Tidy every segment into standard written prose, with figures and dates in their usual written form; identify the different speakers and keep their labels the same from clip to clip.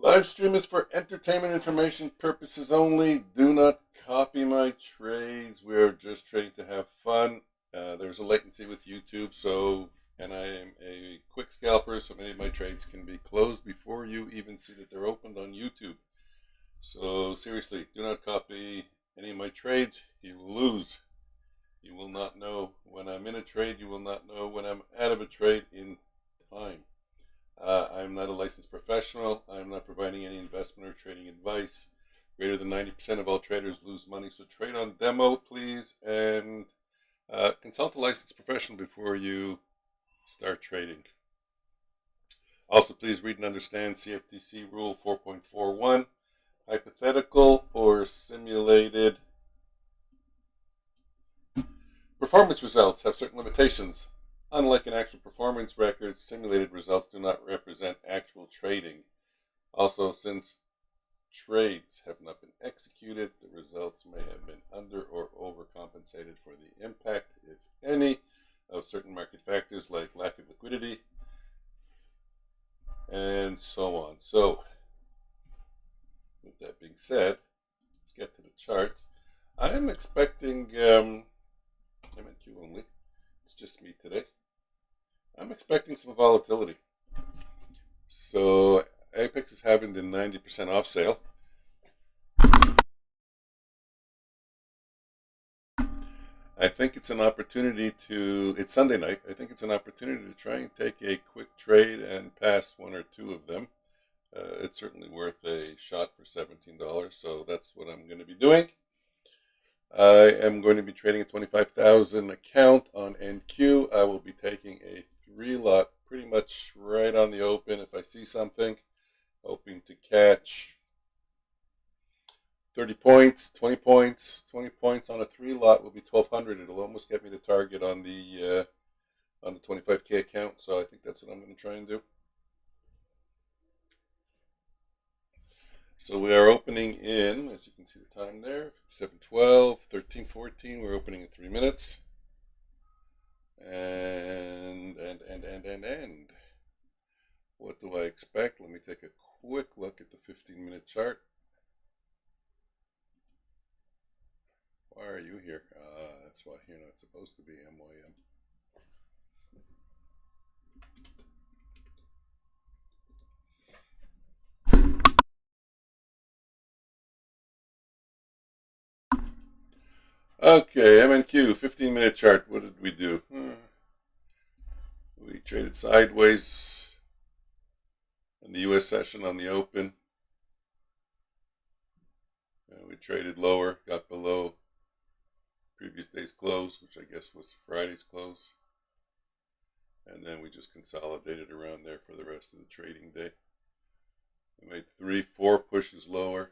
Speaker 1: Livestream is for entertainment information purposes only. Do not copy my trades. We are just trading to have fun. There's a latency with YouTube, and I am a quick scalper, so many of my trades can be closed before you even see that they're opened on YouTube. So seriously, do not copy any of my trades. You will lose. You will not know when I'm in a trade. You will not know when I'm out of a trade in time. I'm not a licensed professional. I'm not providing any investment or trading advice. Greater than 90% of all traders lose money. So trade on demo, please, and consult a licensed professional before you start trading. Also, please read and understand CFTC Rule 4.41. Hypothetical or simulated performance results have certain limitations. Unlike an actual performance record, simulated results do not represent actual trading. Also, since trades have not been executed, the results may have been under or overcompensated for the impact, if any, of certain market factors like lack of liquidity and so on. So, with that being said, let's get to the charts. I am expecting, I'm in Q only, it's just me today. I'm expecting some volatility. So Apex is having the 90% off sale. I think it's an opportunity it's Sunday night. I think it's an opportunity to try and take a quick trade and pass one or two of them. It's certainly worth a shot for $17. So that's what I'm going to be doing. I am going to be trading a 25,000 account on NQ. I will be taking a 3-lot pretty much right on the open if I see something, hoping to catch 30 points, 20 points. 20 points on a 3-lot will be 1,200. It'll almost get me to target on the 25K account, so I think that's what I'm going to try and do. So we are opening in, as you can see the time there, 7:12, 13:14. We're opening in 3 minutes. And what do I expect? Let me take a quick look at the 15-minute chart. Why are you here? That's why you're not supposed to be MYM. Okay, MNQ, 15-minute chart. What did we do? We traded sideways in the U.S. session on the open. And we traded lower, got below previous day's close, which I guess was Friday's close. And then we just consolidated around there for the rest of the trading day. We made 3, 4 pushes lower.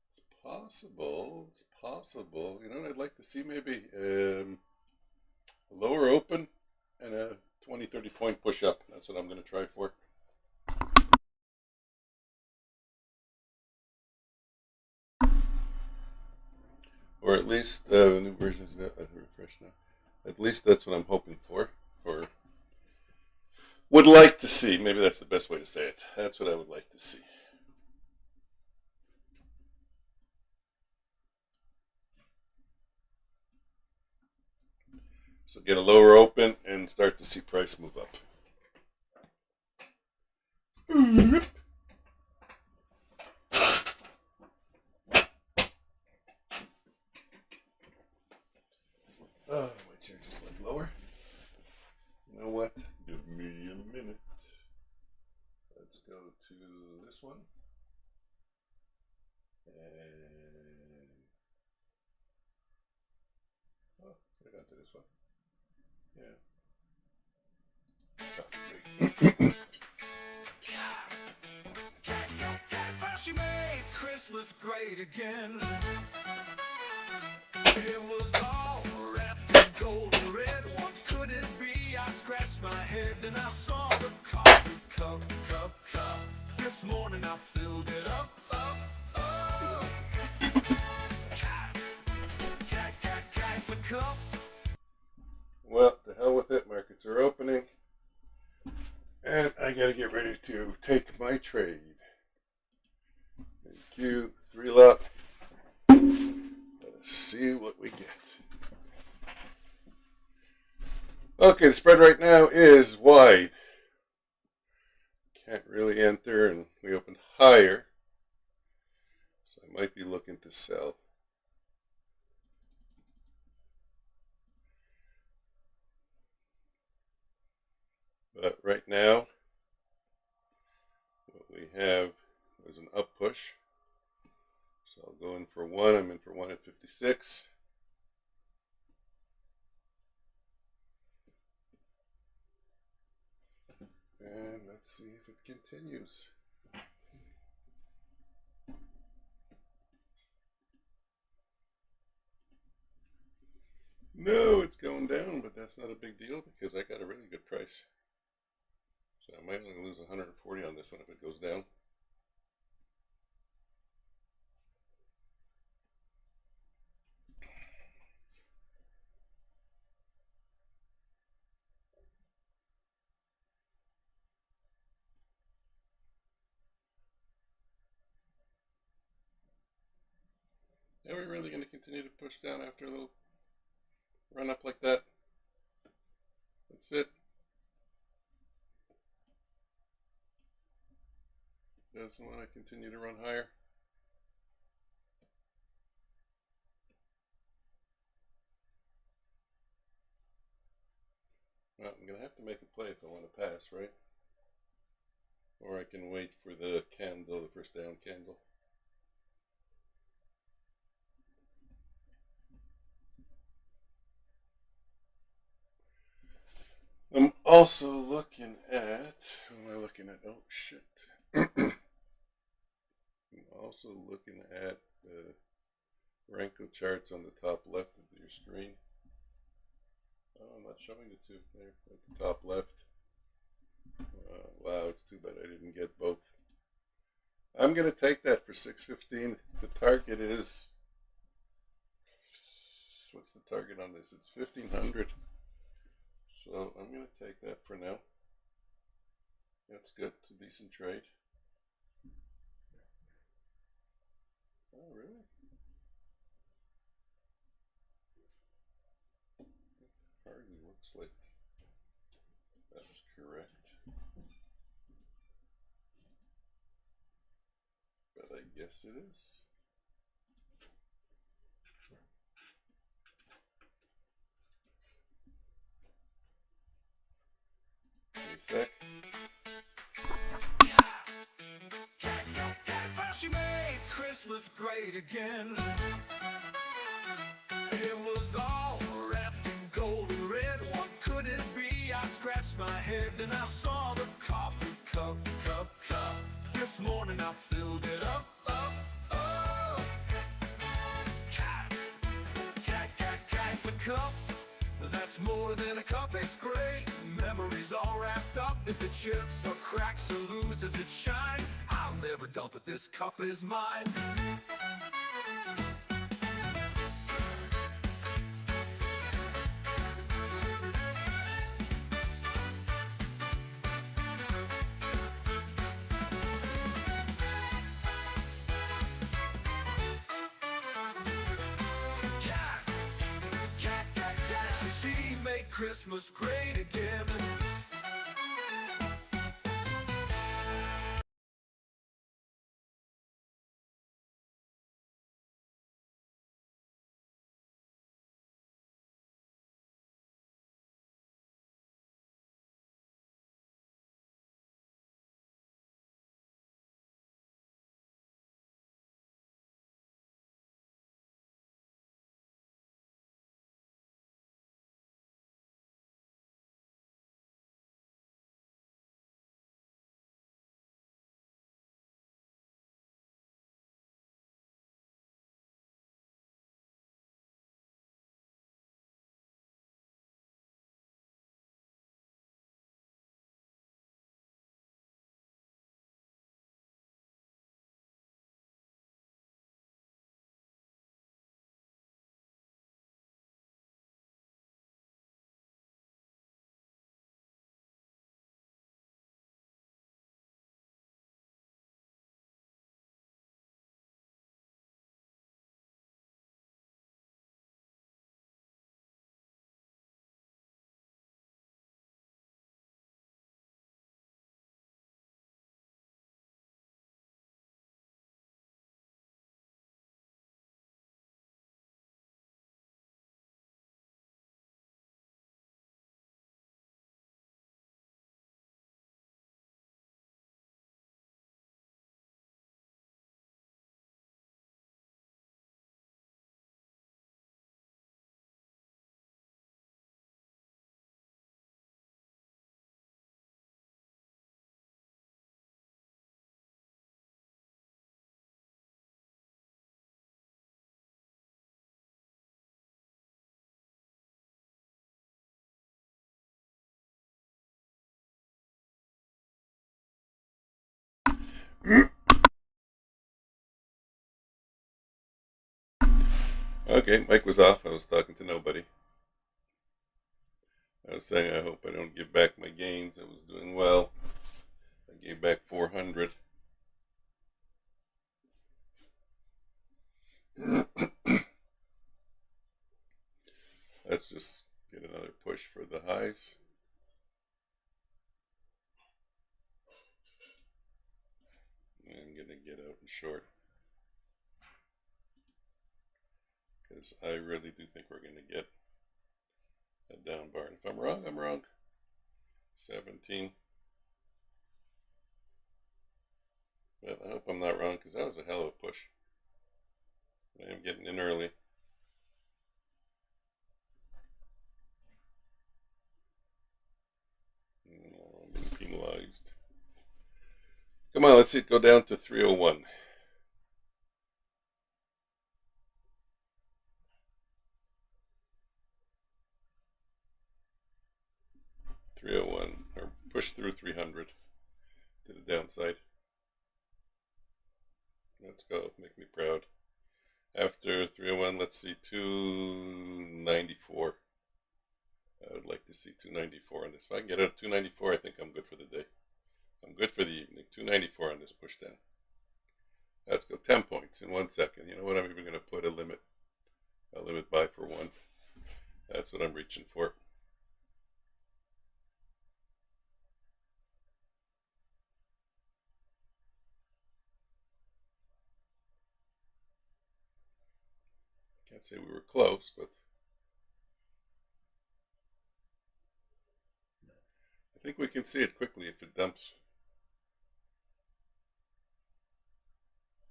Speaker 1: It's possible. You know what I'd like to see? Maybe a lower open and a 20, 30 point push up. That's what I'm going to try for. Or at least the new version is refresh now. At least that's what I'm hoping for. Or would like to see. Maybe that's the best way to say it. That's what I would like to see. So get a lower open and start to see price move up. Oh, my chair just went lower. You know what? Give me a minute. Let's go to this one. And oh, I got to this one. Yeah.
Speaker 2: She made Christmas great again. It was all wrapped in gold and red. What could it be? I scratched my head and I saw the coffee cup. This morning I filled it up. Cat's a cup.
Speaker 1: Well, to hell with it. Markets are opening. And I gotta get ready to take my trade. Thank you. 3 lot. Let's see what we get. Okay, the spread right now is wide. Can't really enter, and we opened higher. So I might be looking to sell. But right now, what we have is an up push. So I'll go in for one. I'm in for one at 56. And let's see if it continues. No, it's going down, but that's not a big deal because I got a really good price. So I might only lose 140 on this one if it goes down. Are we really going to continue to push down after a little run up like that? That's it. Doesn't want to continue to run higher. Well, I'm going to have to make a play if I want to pass, right? Or I can wait for the candle, the first down candle. I'm also looking at, what am I looking at? Oh, shit. I'm also looking at the Renko charts on the top left of your screen. Oh, I'm not showing the two there at the top left. Wow, it's too bad I didn't get both. I'm going to take that for 615. The target is, what's the target on this? It's 1500. So I'm going to take that for now. That's good. It's a decent trade. Oh, really? Hardly looks like that's correct. But I guess it is. Wait a sec.
Speaker 2: She made Christmas great again. It was all wrapped in gold and red. What could it be? I scratched my head and I saw the coffee cup. This morning I filled it up. Oh. Cat. It's a cup. That's more than a cup, it's great. Memories all wrapped up. If it chips or cracks or loses its shine, I'll never dump it, this cup is mine. She made Christmas great again.
Speaker 1: Okay, mic was off. I was talking to nobody. I was saying I hope I don't give back my gains. I was doing well. I gave back 400. Let's just get another push for the highs. I'm going to get out and short, because I really do think we're going to get a down bar. And if I'm wrong, I'm wrong. 17. But I hope I'm not wrong, because that was a hell of a push. I am getting in early. I'm being penalized. Come on, let's see it go down to 301. Or push through 300 to the downside. Let's go, make me proud. After 301, let's see 294. I would like to see 294 on this. If I can get out of 294, I think I'm good for the day. I'm good for the evening. 294 on this push down. Let's go 10 points in 1 second. You know what? I'm even going to put a limit buy for one. That's what I'm reaching for. Can't say we were close, but I think we can see it quickly if it dumps.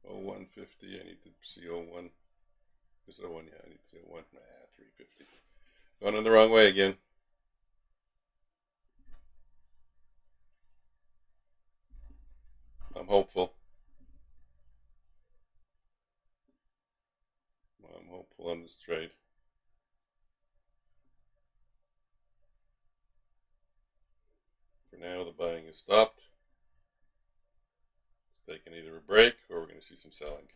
Speaker 1: 0150, I need to see 01. Is 01, yeah, I need to see 01. 350. Going in the wrong way again. I'm hopeful. I'm hopeful on this trade. For now, the buying is stopped. It's taking either a break or we're going to see some selling.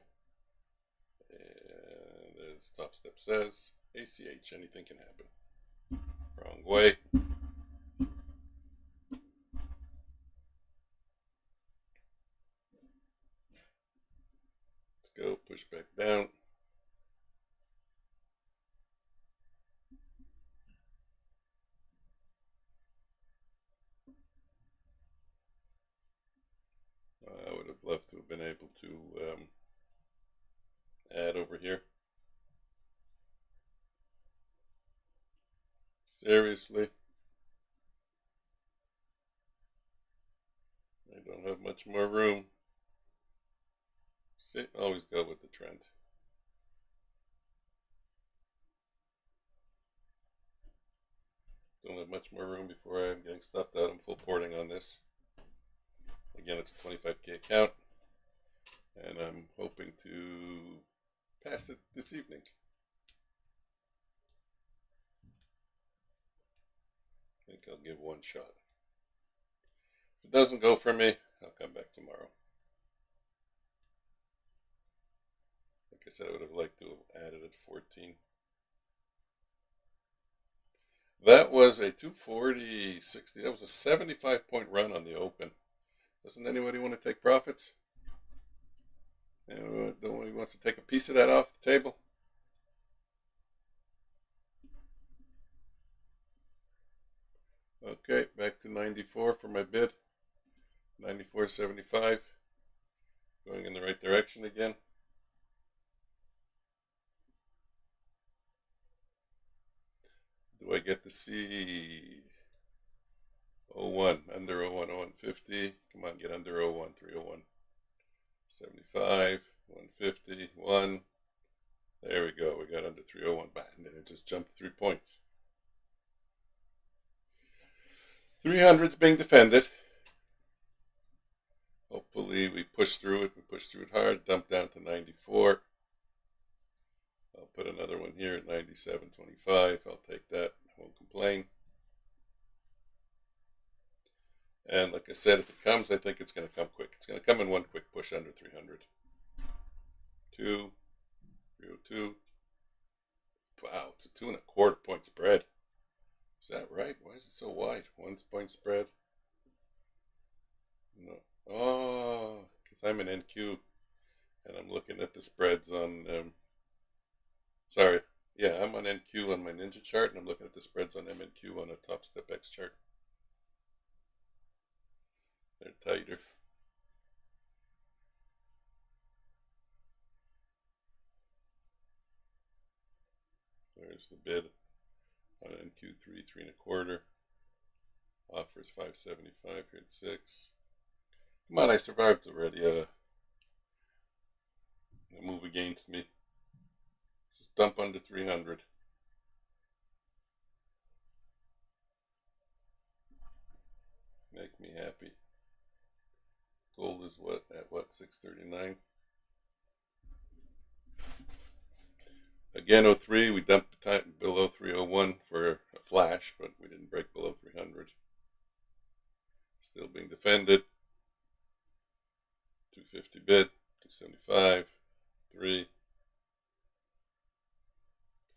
Speaker 1: And as Top Step says, ACH, anything can happen. Wrong way. Let's go, push back down. I would have loved to have been able to add over here. Seriously. I don't have much more room. See, always go with the trend. Don't have much more room before I'm getting stopped out. I'm full porting on this. Again, it's a 25K account, and I'm hoping to pass it this evening. I think I'll give one shot. If it doesn't go for me, I'll come back tomorrow. Like I said, I would have liked to have added at 14. That was a 240, 60. That was a 75-point run on the open. Doesn't anybody want to take profits? Nobody wants to take a piece of that off the table? Okay, back to 94 for my bid. 94.75. Going in the right direction again. Do I get to see 01, under 01, 0150? Come on, get under 01, 301. 75, 150, 1. There we go. We got under 301. And then it just jumped 3 points. 300's being defended. Hopefully we push through it. We push through it hard. Dump down to 94. I'll put another one here at 97.25. I'll take that. I won't complain. And like I said, if it comes, I think it's going to come quick. It's going to come in one quick push under 300. 302. Wow, it's a 2.25 point spread. Is that right? Why is it so wide? 1 point spread. No. Oh, because I'm an NQ and I'm looking at the spreads on. Sorry. Yeah, I'm on NQ on my Ninja chart and I'm looking at the spreads on MNQ on a Top Step X chart. They're tighter. There's the bid on NQ3, 3.25. Offers 575 here at 6. Come on, I survived already. A move against me. Just dump under 300. Make me happy. Gold is what at 639. Again, 03, we dumped the time below 301 for a flash, but we didn't break below 300. Still being defended. 250 bid, 275, 3,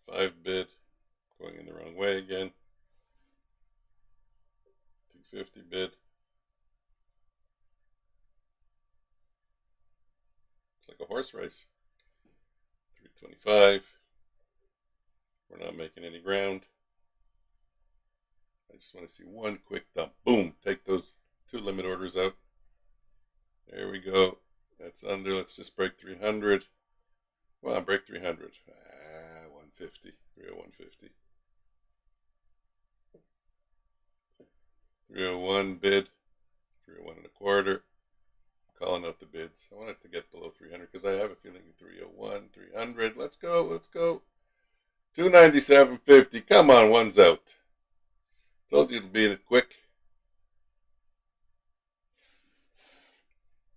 Speaker 1: 5 bid, going in the wrong way again. 250 bid. It's like a horse race. 325. We're not making any ground. I just want to see one quick dump. Boom. Take those 2 limit orders out. There we go. That's under. Let's just break 300. Well, break 300. 150. 301.50. 301 bid. 301.25. Calling out the bids. I want it to get below 300 because I have a feeling 301, 300. Let's go. Let's go. 297.50. Come on, one's out. Told you it'll be quick.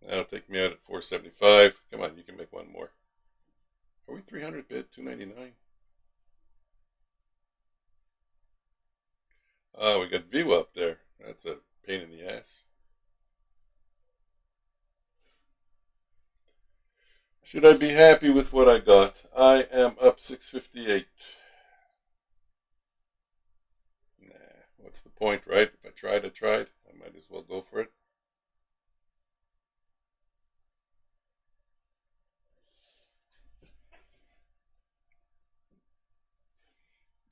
Speaker 1: That'll take me out at 475. Come on, you can make one more. Are we 300 bid? 299. Oh, we got view up there. That's a pain in the ass. Should I be happy with what I got? I am up 658. Nah, what's the point, right? If I tried, I tried. I might as well go for it.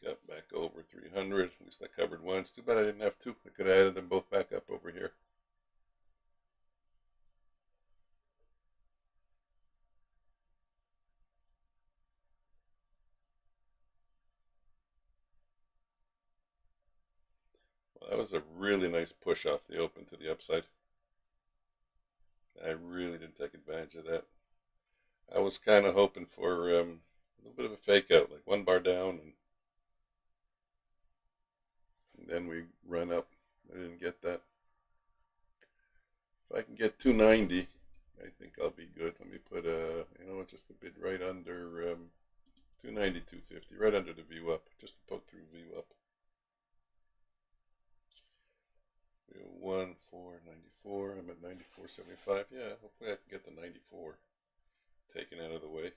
Speaker 1: Got back over 300. At least I covered once. Too bad I didn't have 2. I could have added them both back up over here. Well, that was a really nice push off the open to the upside. I really didn't take advantage of that. I was kind of hoping for a little bit of a fake out, like 1 bar down, and then we run up. I didn't get that. If I can get 290, I think I'll be good. Let me put just a bit right under 290, 250, right under the view up, just to poke through view up. 301, 494. I'm at 94.75. Yeah, hopefully I can get the 94 taken out of the way.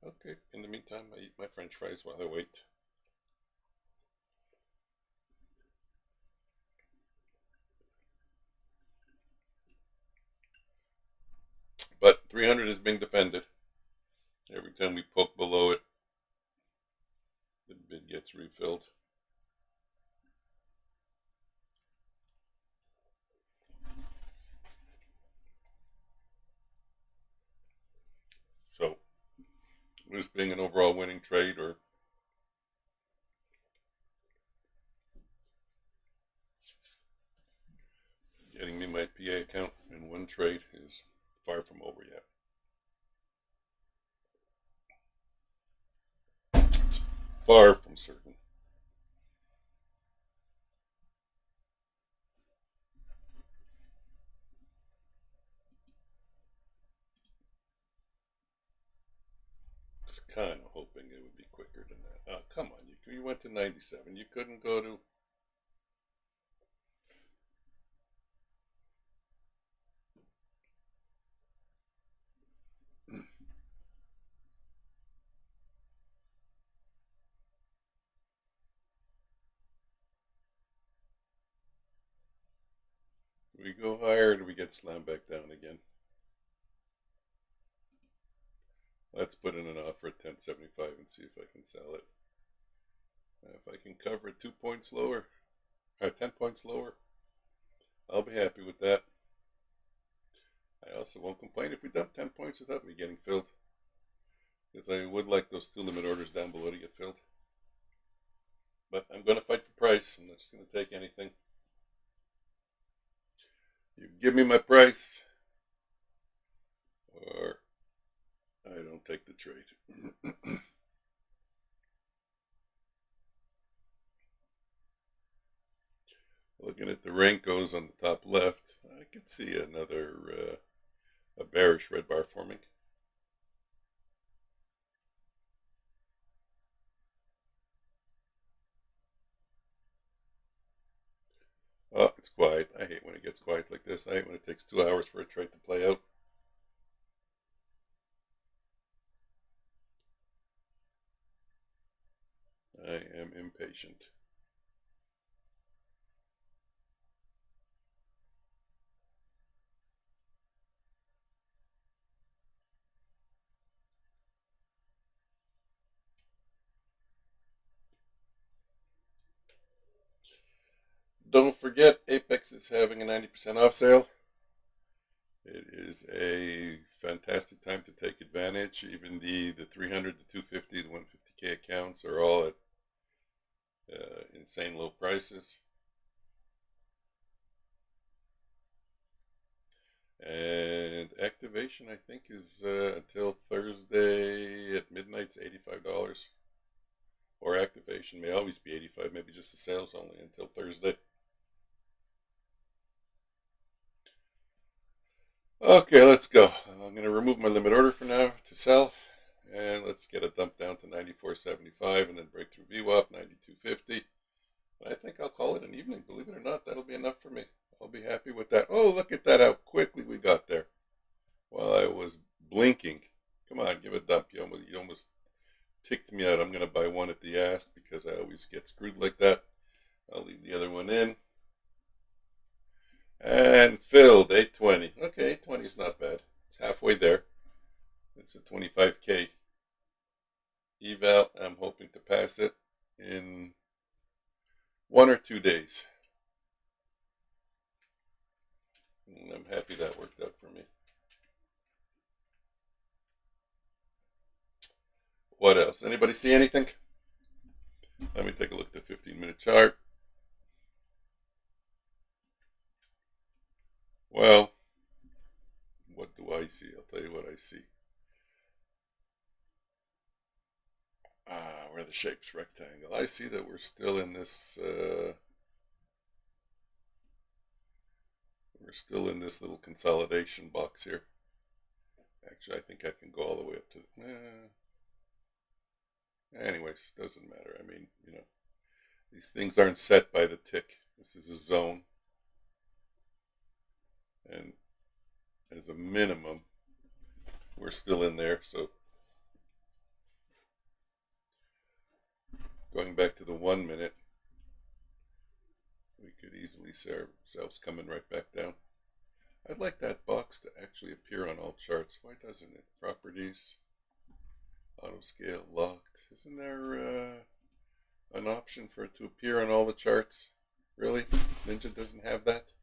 Speaker 1: Okay, in the meantime, I eat my French fries while I wait. But 300 is being defended. Every time we poke below it, the bid gets refilled. So, this being an overall winning trade, or getting me my PA account in one trade, is far from over yet. It's far from certain. Just kind of hoping it would be quicker than that. Oh, come on, you You went to 97. You couldn't go to... Do we go higher or do we get slammed back down again? Let's put in an offer at 1075 and see if I can sell it. If I can cover it 2 points lower, or 10 points lower, I'll be happy with that. I also won't complain if we dump 10 points without me getting filled, because I would like those 2 limit orders down below to get filled. But I'm going to fight for price. I'm not just going to take anything. You give me my price, or I don't take the trade. Looking at the Rankos on the top left, I could see another a bearish red bar forming. Oh, it's quiet. I hate when it gets quiet like this. I hate when it takes 2 hours for a trade to play out. I am impatient. Don't forget, Apex is having a 90% off sale. It is a fantastic time to take advantage. Even the 300, the 250, the 150K accounts are all at insane low prices. And activation, I think, is until Thursday at midnight. It's $85. Or activation may always be 85, maybe just the sales only until Thursday. Okay, let's go. I'm going to remove my limit order for now to sell. And let's get a dump down to 94.75 and then break through VWAP 92.50. I think I'll call it an evening. Believe it or not, that'll be enough for me. I'll be happy with that. Oh, look at that, how quickly we got there. While I was blinking. Come on, give a dump. You almost ticked me out. I'm going to buy one at the ask because I always get screwed like that. I'll leave the other one in. And filled, 820. Okay, 820 is not bad. It's halfway there. It's a 25K eval. I'm hoping to pass it in 1 or 2 days. And I'm happy that worked out for me. What else? Anybody see anything? Let me take a look at the 15-minute chart. Well, what do I see? I'll tell you what I see. Where are the shapes? Rectangle. I see that we're still in this little consolidation box here. Actually, I think I can go all the way up to anyways, doesn't matter. I mean, these things aren't set by the tick. This is a zone. And as a minimum, we're still in there. So going back to the 1 minute, we could easily see ourselves coming right back down. I'd like that box to actually appear on all charts. Why doesn't it? Properties, auto scale, locked. Isn't there an option for it to appear on all the charts? Really? Ninja doesn't have that?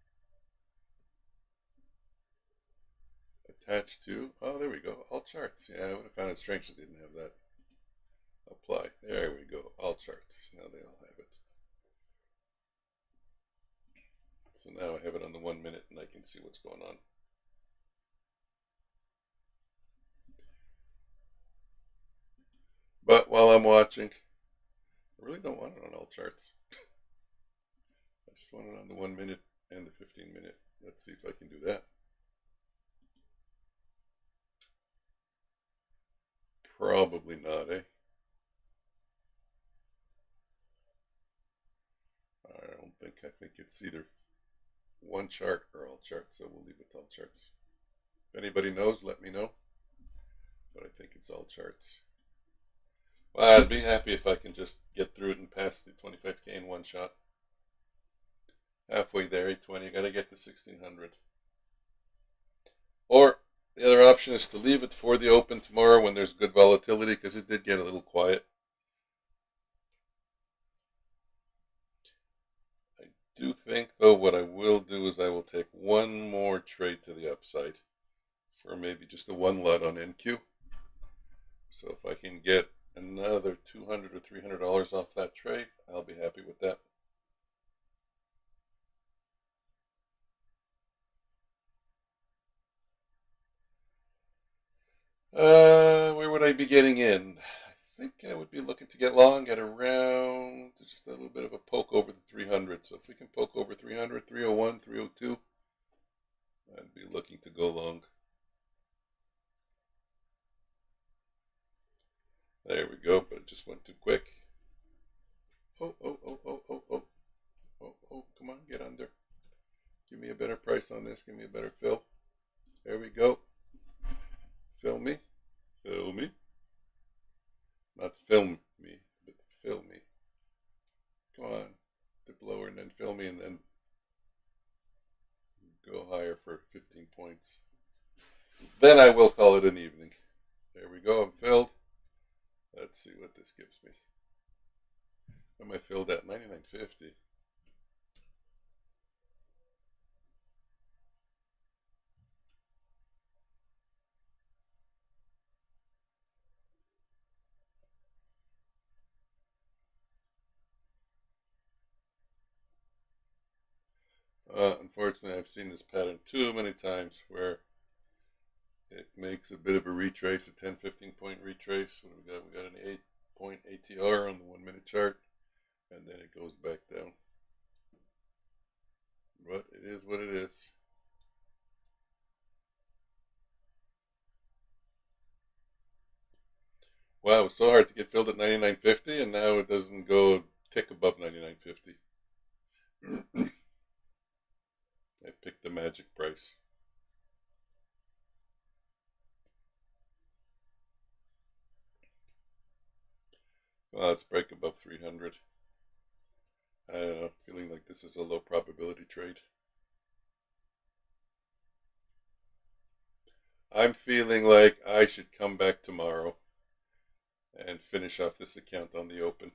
Speaker 1: Attached to, oh, there we go, all charts. Yeah, I would have found it strange it didn't have that. Apply. There we go, all charts. Now they all have it. So now I have it on the 1 minute and I can see what's going on. But while I'm watching, I really don't want it on all charts. I just want it on the 1 minute and the 15-minute. Let's see if I can do that. Probably not, eh? like. I think it's either one chart or all charts, so we'll leave it to all charts. If anybody knows, let me know. But I think it's all charts. Well, I'd be happy if I can just get through it and pass the 25K in one shot. Halfway there, 820. I gotta get to 1600. Or the other option is to leave it for the open tomorrow when there's good volatility, because it did get a little quiet. I do think, though, what I will do is I will take one more trade to the upside for maybe just a one lot on NQ. So if I can get another $200 or $300 off that trade, I'll be happy with that. Where would I be getting in? I think I would be looking to get long at around just a little bit of a poke over the 300. So if we can poke over 300, 301, 302, I'd be looking to go long. There we go, but it just went too quick. Oh, come on, get under. Give me a better price on this. Give me a better fill. There we go. Fill me. Fill me. Not film me, but fill me. Come on. Dip lower and then fill me and then go higher for 15 points. Then I will call it an evening. There we go. I'm filled. Let's see what this gives me. Am I filled at 99.50? Unfortunately, I've seen this pattern too many times where it makes a bit of a retrace, a 10-15 point retrace. What do we got? We got an 8-point ATR on the 1 minute chart, and then it goes back down. But it is what it is. Wow, it was so hard to get filled at 99.50, and now it doesn't go a tick above 99.50. I picked the magic price. Well, let's break above 300. I don't know, feeling like this is a low probability trade. I'm feeling like I should come back tomorrow and finish off this account on the open.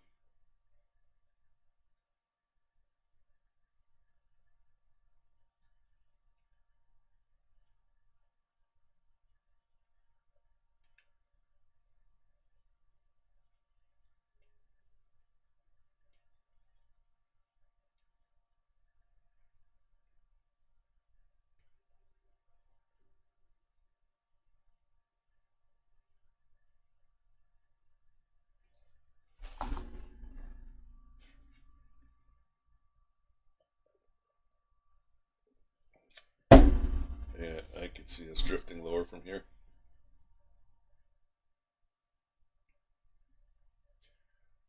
Speaker 1: Yeah, I could see us drifting lower from here.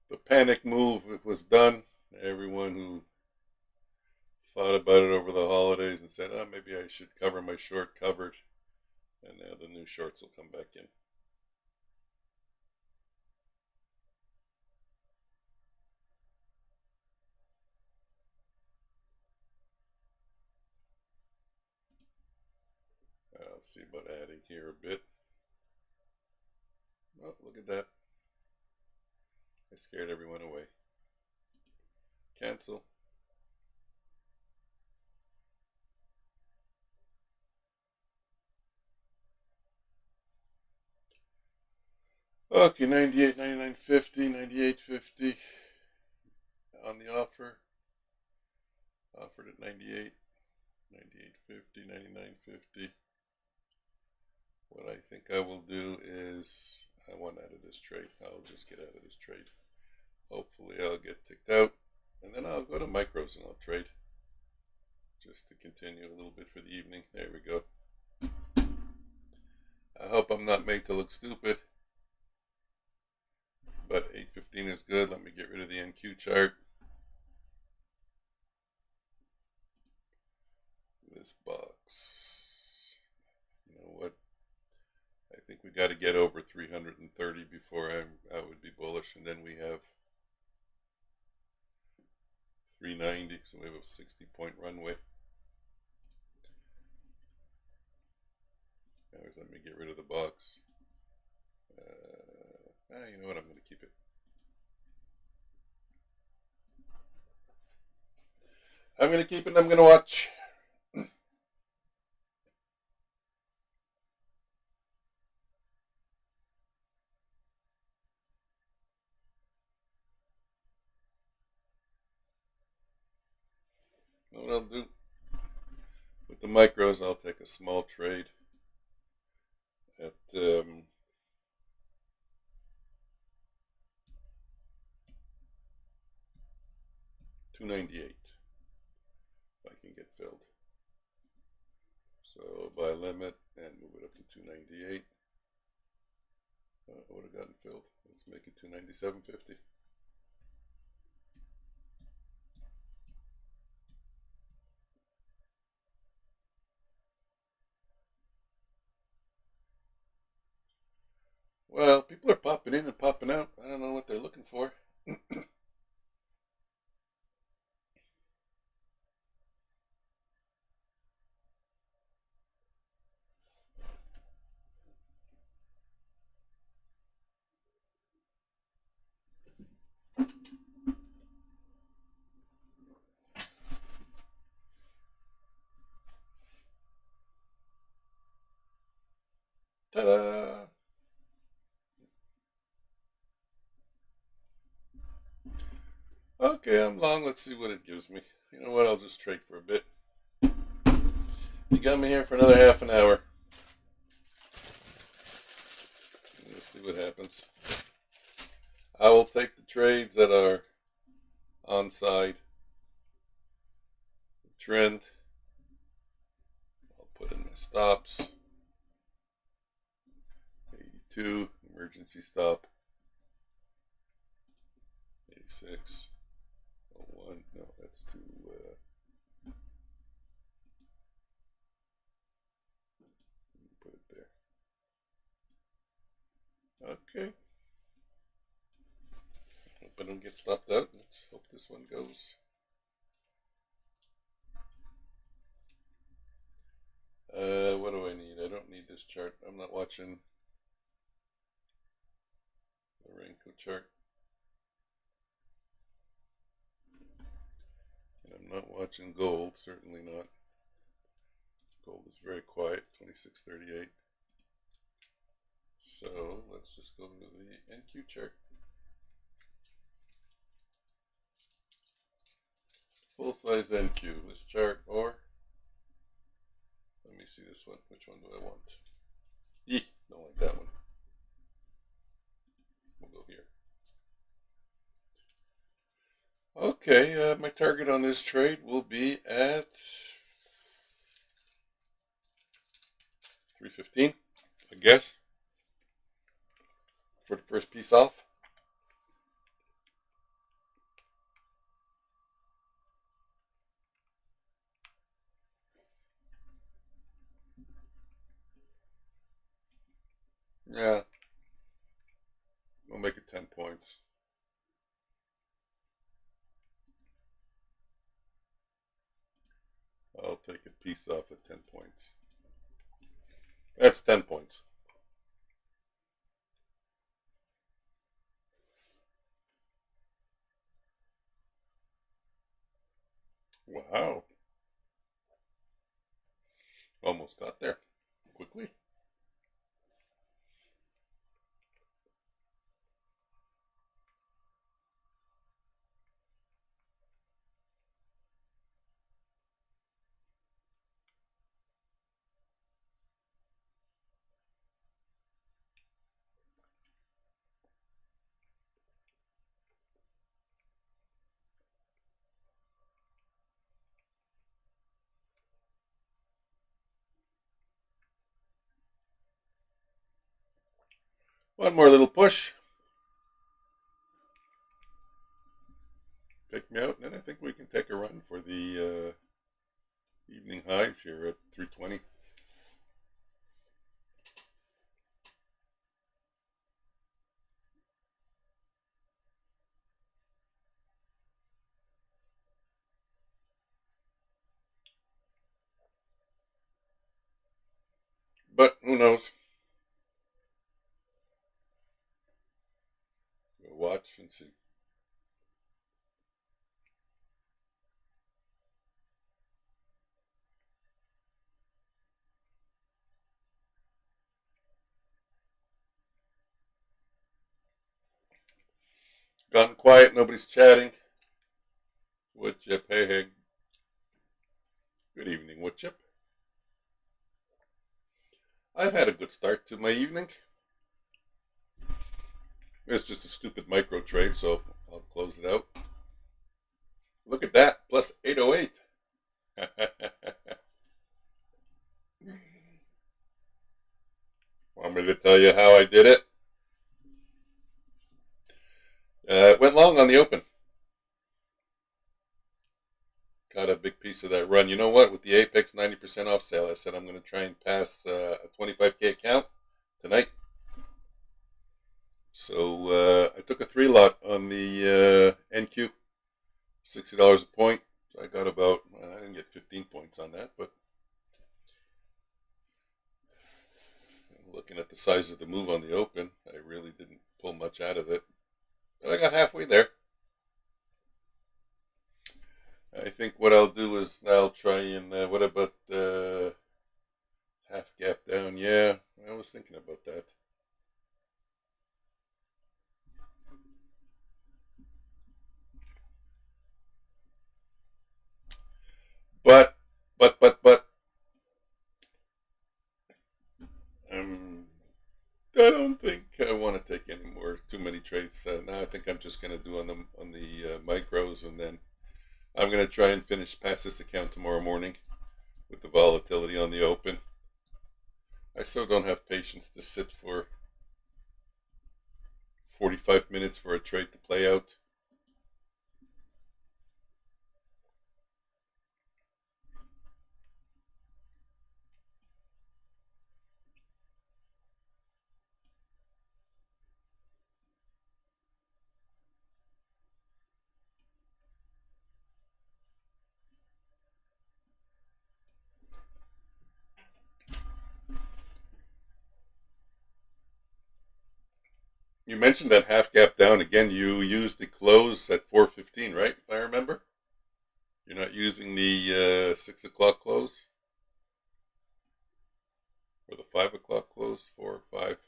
Speaker 1: The panic move was done. Everyone who thought about it over the holidays and said, oh, maybe I should cover my short covered. And now the new shorts will come back in. Let's see about adding here a bit. Oh, look at that. I scared everyone away. Cancel. Okay, 98, 99.50, 98.50 on the offer. Offered at 98, 98.50, 99.50. What I think I will do is I want out of this trade. I'll just get out of this trade. Hopefully I'll get ticked out, and then I'll go to micros and I'll trade just to continue a little bit for the evening. There we go. I hope I'm not made to look stupid, but 8.15 is good. Let me get rid of the NQ chart. this box. You know what? I think we got to get over 330 before I would be bullish, and then we have 390, so we have a 60-point runway. Anyways, let me get rid of the box. You know what? I'm going to keep it. I'm going to keep it. I'm going to watch. What I'll do with the micros, I'll take a small trade at 298 if I can get filled. So buy limit and move it up to 298. I would have gotten filled. Let's make it 297.50. Well, people are popping in and popping out. I don't know what they're looking for. Ta-da! Okay, I'm long. Let's see what it gives me. You know what? I'll just trade for a bit. You got me here for another half an hour. Let's see what happens. I will take the trades that are on side. Trend. I'll put in my stops. 82, emergency stop. 86. 01, no, that's too, put it there. Okay. Hope I don't get stopped out. Let's hope this one goes. What do I need? I don't need this chart. I'm not watching the Renko chart. And I'm not watching gold, certainly not. Gold is very quiet, 26.38. So let's just go to the NQ chart. Full size NQ, this chart, or let me see this one. Which one do I want? Eeh, don't like that one. We'll go here. Okay, my target on this trade will be at 315, I guess, for the first piece off. Yeah, we'll make it 10 points. I'll take a piece off at 10 points. That's 10 points. Wow. Almost got there quickly. One more little push. Take me out, and then I think we can take a run for the Evening highs here at 320. But who knows? We'll watch and see. Gotten quiet, nobody's chatting. Wood chip, hey. Good evening, wood chip. I've had a good start to my evening. It's just a stupid micro trade, so I'll close it out. Look at that, plus 808. Want me to tell you how I did it? It went long on the open. Got a big piece of that run. You know what? With the Apex 90% off sale, I said I'm going to try and pass a 25K account tonight. So I took a 3-lot on the NQ, $60 a point. So I got about, I didn't get 15 points on that, but looking at the size of the move on the open, I really didn't pull much out of it. But I got halfway there. I think what I'll do is I'll try and, what about half gap down? Yeah, I was thinking about that. But, I don't think I want to take any more, too many trades. Now I think I'm just going to do on the micros, and then I'm going to try and pass this account tomorrow morning with the volatility on the open. I still don't have patience to sit for 45 minutes for a trade to play out. You mentioned that half gap down again. You used the close at 4:15, right? If I remember, you're not using the 6 o'clock close or the 5 o'clock close. 4 or 5.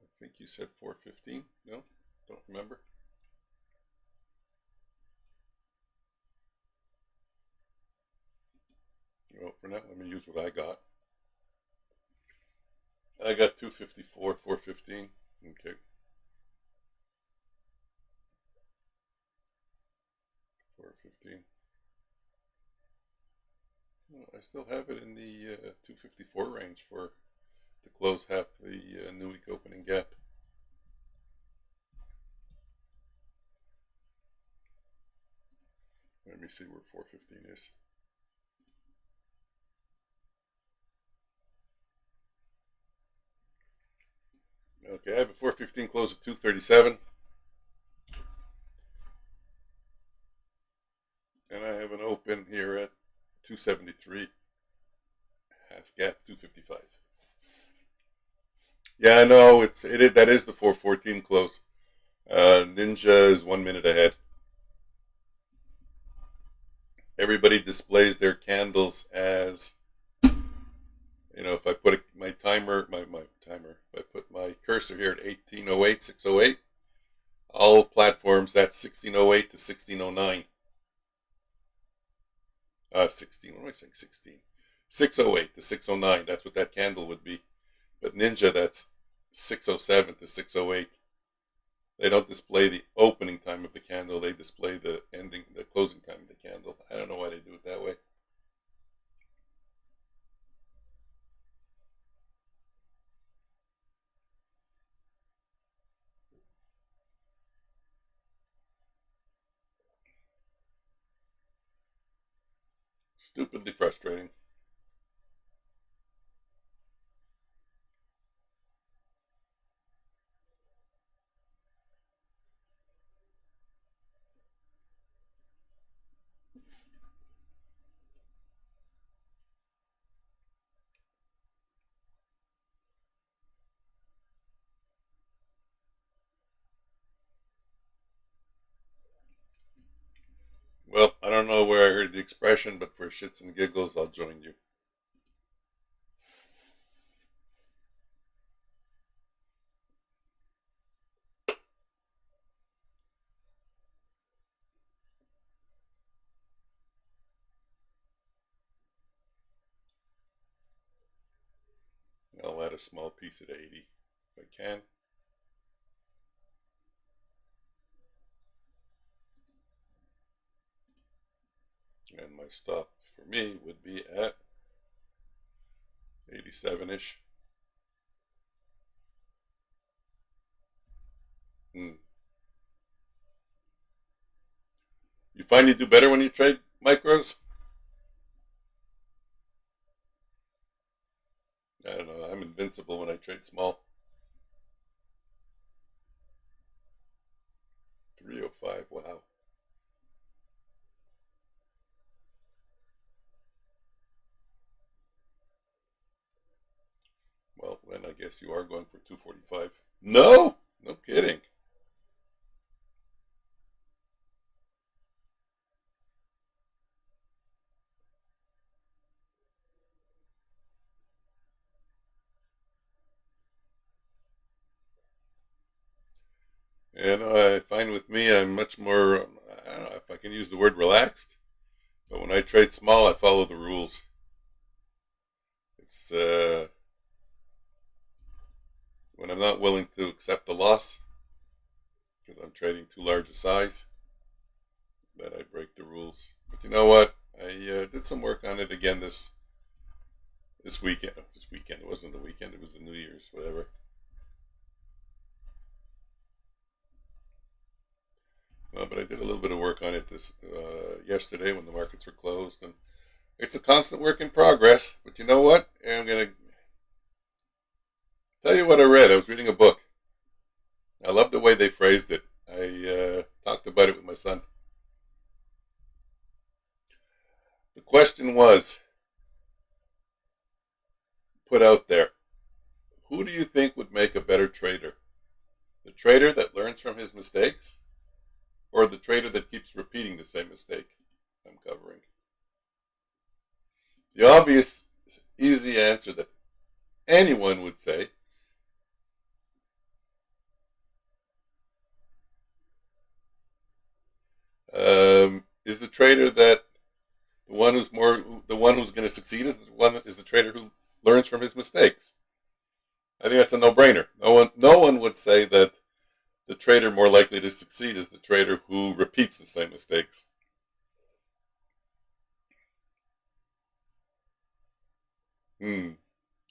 Speaker 1: I think you said 4:15. No, don't remember. Well, for now, let me use what I got. I got 254, 4:15. Okay. 4:15. I still have it in the 254 range for to close half the new week opening gap. Let me see where 4:15 is. Okay, I have a 4:15 close at 237. And I have an open here at 273. Half gap 255. Yeah, I know that is the 4:14 close. Ninja is 1 minute ahead. Everybody displays their candles as, if I put my timer, if I put my cursor here at 1808, 608, all platforms that's 1608 to 1609. 16, what am I saying? 16. 608 to 609, that's what that candle would be. But Ninja, that's 607 to 608. They don't display the opening time of the candle, they display the closing time of the candle. I don't know why they do it that way. Stupidly frustrating. Well, I don't know where I heard the expression, but for shits and giggles, I'll join you. I'll add a small piece at 80 if I can. And my stop for me would be at 87-ish. You find you do better when you trade micros? I don't know. I'm invincible when I trade small. 305. Wow. Well, then I guess you are going for 245. No? No kidding. And I find with me, I'm much more, I don't know if I can use the word relaxed, but when I trade small, I follow the rules. It's when I'm not willing to accept the loss because I'm trading too large a size, that I break the rules. But you know what? I did some work on it again this weekend. This weekend, it wasn't the weekend; it was the New Year's, whatever. But I did a little bit of work on it this yesterday when the markets were closed, and it's a constant work in progress. But you know what? I'm gonna tell you what I read. I was reading a book. I love the way they phrased it. I talked about it with my son. The question was put out there: who do you think would make a better trader? The trader that learns from his mistakes, or the trader that keeps repeating the same mistake? I'm covering. The obvious, easy answer that anyone would say is the trader that the one who's going to succeed is the trader who learns from his mistakes. I think that's a no-brainer. No one would say that the trader more likely to succeed is the trader who repeats the same mistakes. Hmm.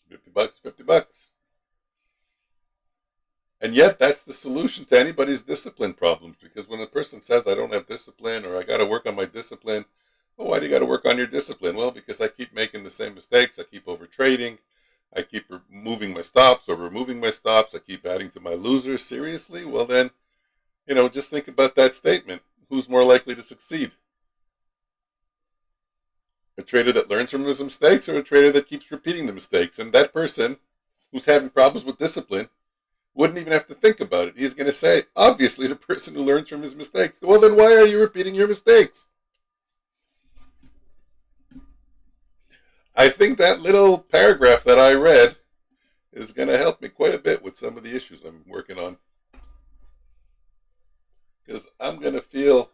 Speaker 1: $50, $50. And yet, that's the solution to anybody's discipline problems. Because when a person says, I don't have discipline or I got to work on my discipline, well, why do you got to work on your discipline? Well, because I keep making the same mistakes. I keep over trading. I keep moving my stops or removing my stops. I keep adding to my losers. Seriously? Well, then, just think about that statement. Who's more likely to succeed? A trader that learns from his mistakes or a trader that keeps repeating the mistakes? And that person who's having problems with discipline wouldn't even have to think about it. He's going to say, obviously, the person who learns from his mistakes. Well, then why are you repeating your mistakes? I think that little paragraph that I read is going to help me quite a bit with some of the issues I'm working on. Because I'm going to feel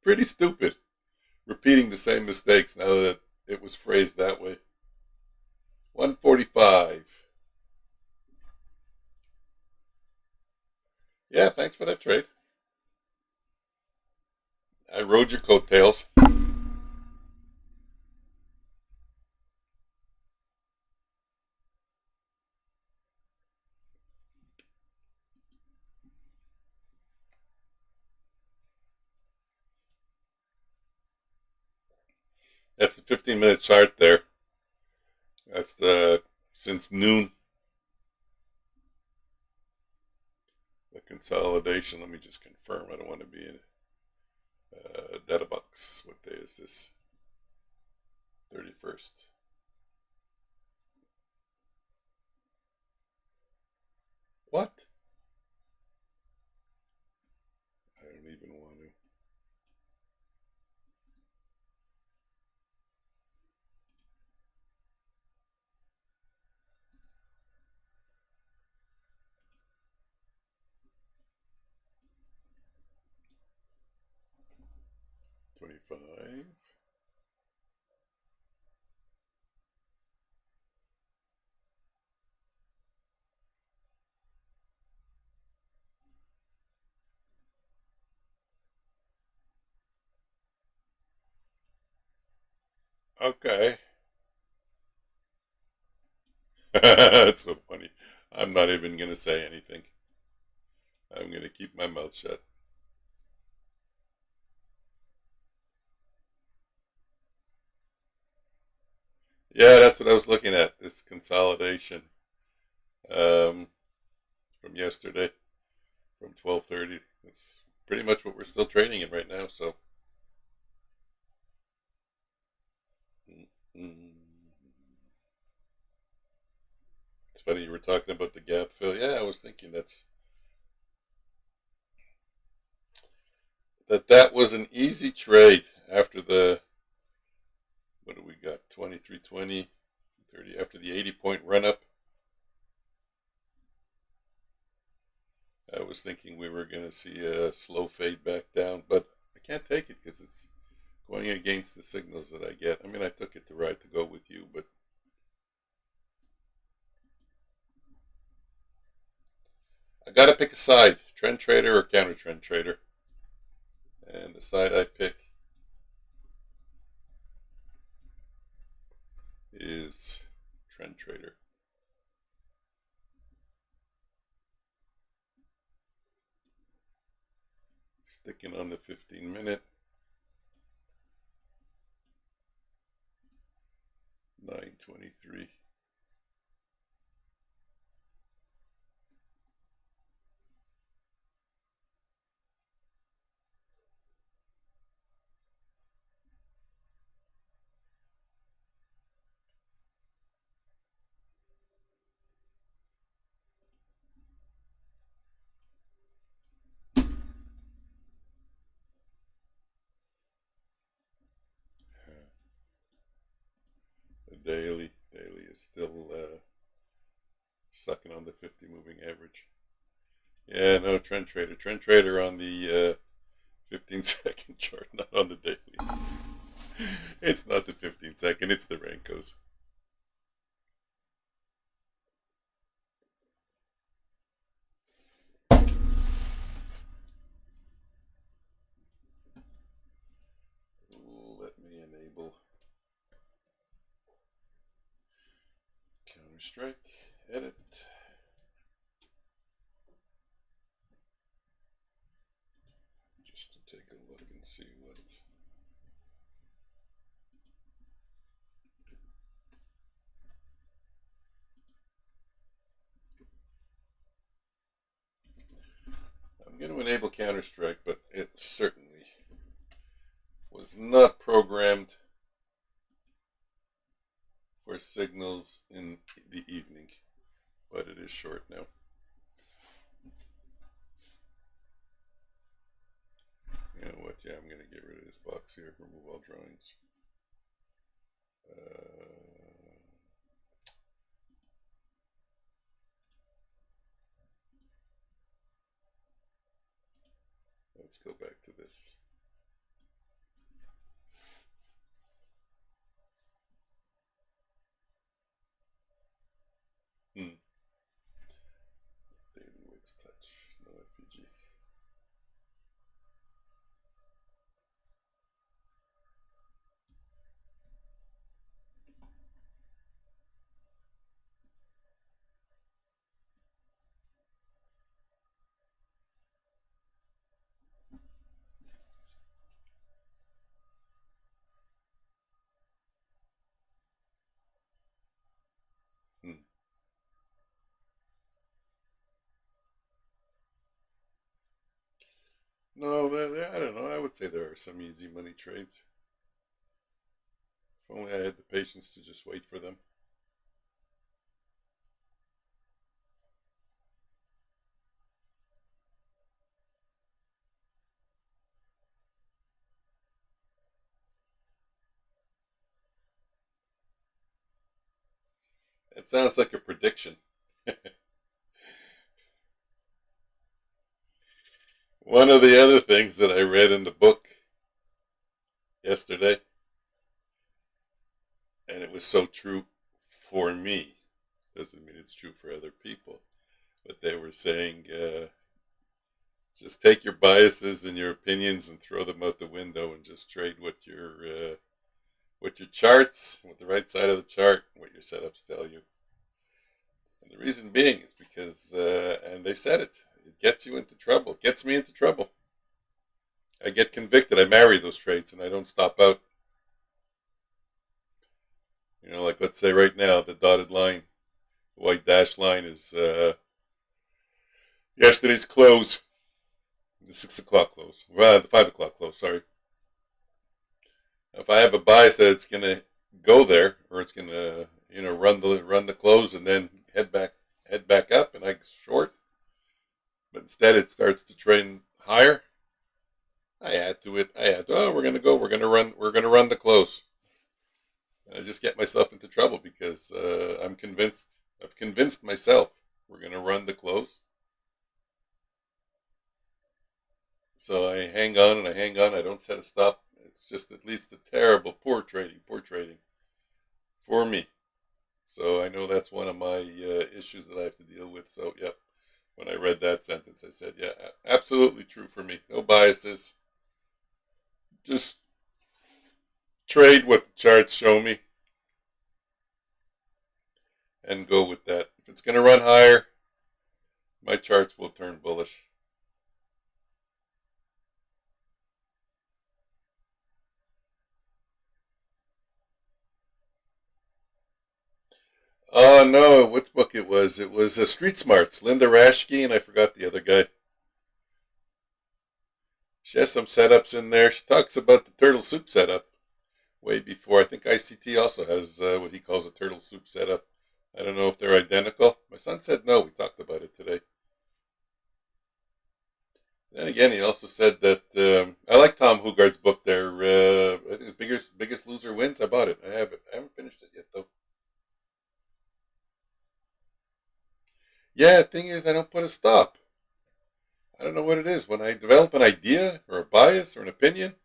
Speaker 1: pretty stupid repeating the same mistakes now that it was phrased that way. 145. Yeah, thanks for that trade. I rode your coattails. That's the 15-minute chart there. That's the since noon. The consolidation. Let me just confirm. I don't want to be in data box. What day is this? 31st. What? I don't even want to. $25. Okay. That's so funny. I'm not even going to say anything. I'm going to keep my mouth shut. Yeah, that's what I was looking at. This consolidation um, from yesterday, from 12:30. That's pretty much what we're still trading in right now. So, mm, it's funny you were talking about the gap fill. Yeah, I was thinking that was an easy trade after the what do we got? 23.20, 30 after the 80-point run up. I was thinking we were going to see a slow fade back down, but I can't take it because it's going against the signals that I get. I mean, I took it to ride to go with you, but I got to pick a side: trend trader or counter trend trader. And the side I pick is trend trader. Sticking on the 15-minute. 9:23. The daily is still sucking on the 50 moving average. Yeah, no, trend trader on the 15-second chart, not on the daily. It's not the 15-second, it's the Rankos. Let me enable Counter Strike, edit. Just to take a look and see what. I'm going to enable Counter Strike, but it certainly was not programmed for signals in the evening, but it is short now. You know what? Yeah, I'm going to get rid of this box here. Remove all drawings. Let's go back to this. Daily Wicks Touch, no FPG. No, I don't know. I would say there are some easy money trades. If only I had the patience to just wait for them. It sounds like a prediction. One of the other things that I read in the book yesterday, and it was so true for me, doesn't mean it's true for other people, but they were saying just take your biases and your opinions and throw them out the window and just trade what your charts, what the right side of the chart, what your setups tell you. And the reason being is because, and they said it gets you into trouble. It gets me into trouble. I get convicted. I marry those trades and I don't stop out. You know, like let's say right now, the dotted line, the white dashed line is yesterday's close, the 6 o'clock close, well, the 5 o'clock close. Sorry. If I have a bias that it's gonna go there, or it's gonna run the close and then head back up, and I short, but instead it starts to trend higher. I add to it. Oh, we're gonna go. We're gonna run the close. And I just get myself into trouble because I'm convinced. I've convinced myself we're gonna run the close. So I hang on and I hang on. I don't set a stop. It's just it leads to terrible, poor trading for me. So I know that's one of my issues that I have to deal with. So, yep, when I read that sentence, I said, yeah, absolutely true for me. No biases. Just trade what the charts show me and go with that. If it's going to run higher, my charts will turn bullish. Oh, no, what book it was? It was Street Smarts, Linda Raschke, and I forgot the other guy. She has some setups in there. She talks about the turtle soup setup way before. I think ICT also has what he calls a turtle soup setup. I don't know if they're identical. My son said no. We talked about it today. Then again, he also said that I like Tom Hugard's book there. I think the biggest loser wins. I bought it. I have it. I haven't finished it yet though. Yeah, the thing is, I don't put a stop. I don't know what it is. When I develop an idea or a bias or an opinion,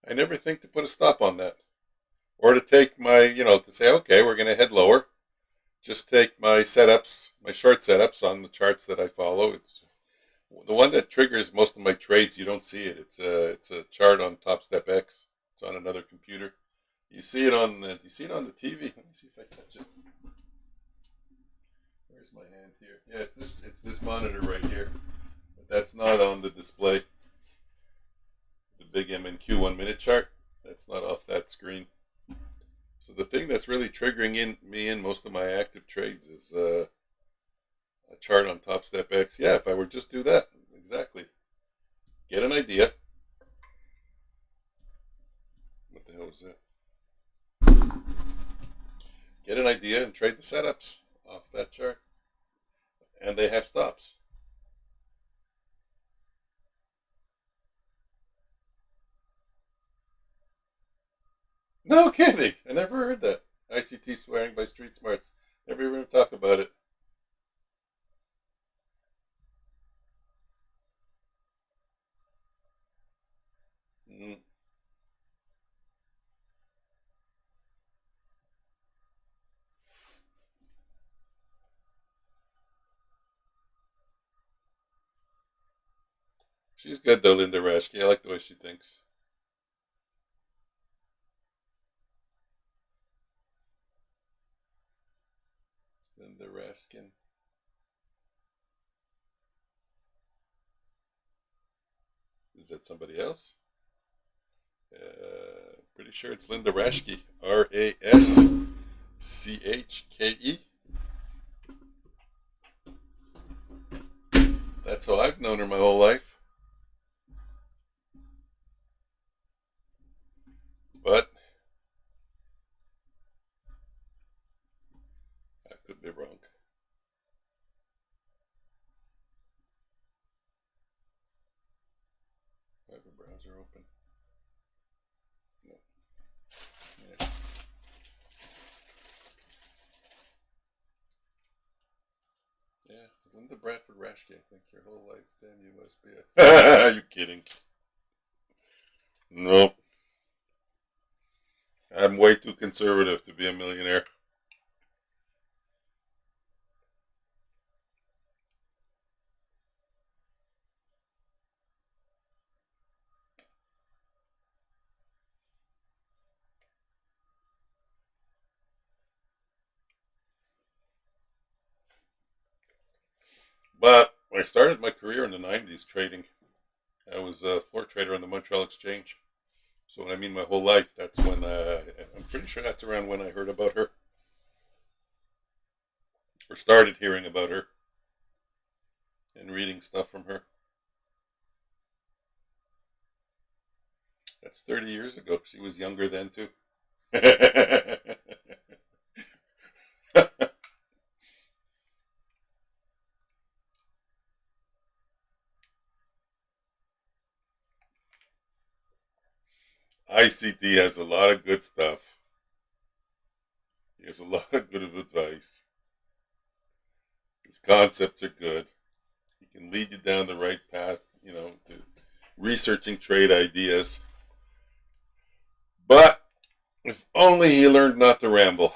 Speaker 1: I never think to put a stop on that. Or to take to say, okay, we're going to head lower. Just take my setups, my short setups on the charts that I follow. It's the one that triggers most of my trades. You don't see it. It's a chart on Top Step X. It's on another computer. You see it on the TV. Let me see if I catch it. Where's my hand here? Yeah, it's this monitor right here. But that's not on the display. The big MNQ 1 minute chart. That's not off that screen. So the thing that's really triggering me in most of my active trades is a chart on Top Step X. Yeah, if I were just do that, exactly. Get an idea. What the hell is that? Get an idea and trade the setups off that chart. And they have stops. No kidding. I never heard that. ICT swearing by Street Smarts. Never even talk about it. Mm. She's good though, Linda Raschke. I like the way she thinks. Linda Raskin. Is that somebody else? Pretty sure it's Linda Raschke. Raschke. That's how I've known her my whole life. but I could be wrong. I have a browser open. No. Yeah. Yeah, Linda Bradford Rashke, I think your whole life. Then you must be a. Are you kidding? Nope. I'm way too conservative to be a millionaire. But I started my career in the 90s trading. I was a floor trader on the Montreal Exchange. So when I mean my whole life, that's when I'm pretty sure that's around when I heard about her or started hearing about her and reading stuff from her. That's 30 years ago. She was younger then too. ICT has a lot of good stuff. He has a lot of good advice. His concepts are good. He can lead you down the right path, to researching trade ideas. But if only he learned not to ramble.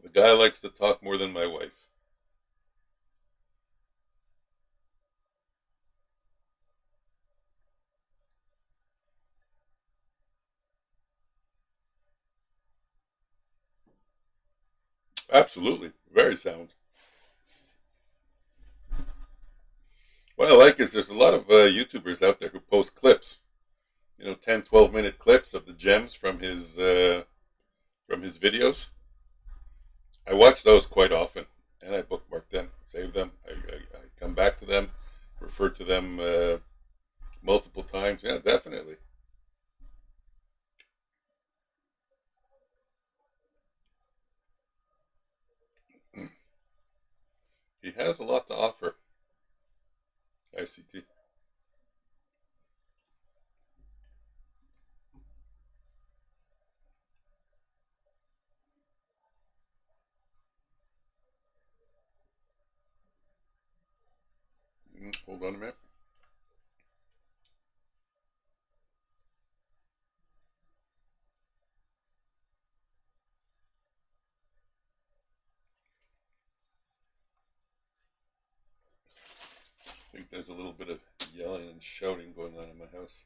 Speaker 1: The guy likes to talk more than my wife. Absolutely. Very sound. What I like is there's a lot of YouTubers out there who post clips, 10, 12-minute clips of the gems from his videos. I watch those quite often, and I bookmark them, save them. I come back to them, refer to them multiple times. Yeah, definitely. He has a lot to offer, ICT. Hold on a minute. I think there's a little bit of yelling and shouting going on in my house.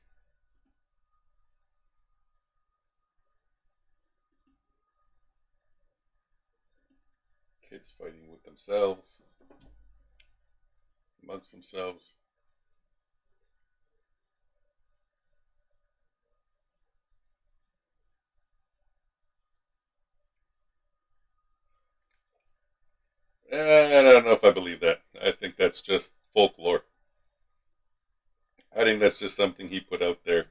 Speaker 1: Kids fighting with themselves, amongst themselves. I don't know if I believe that. I think that's just folklore. I think that's just something he put out there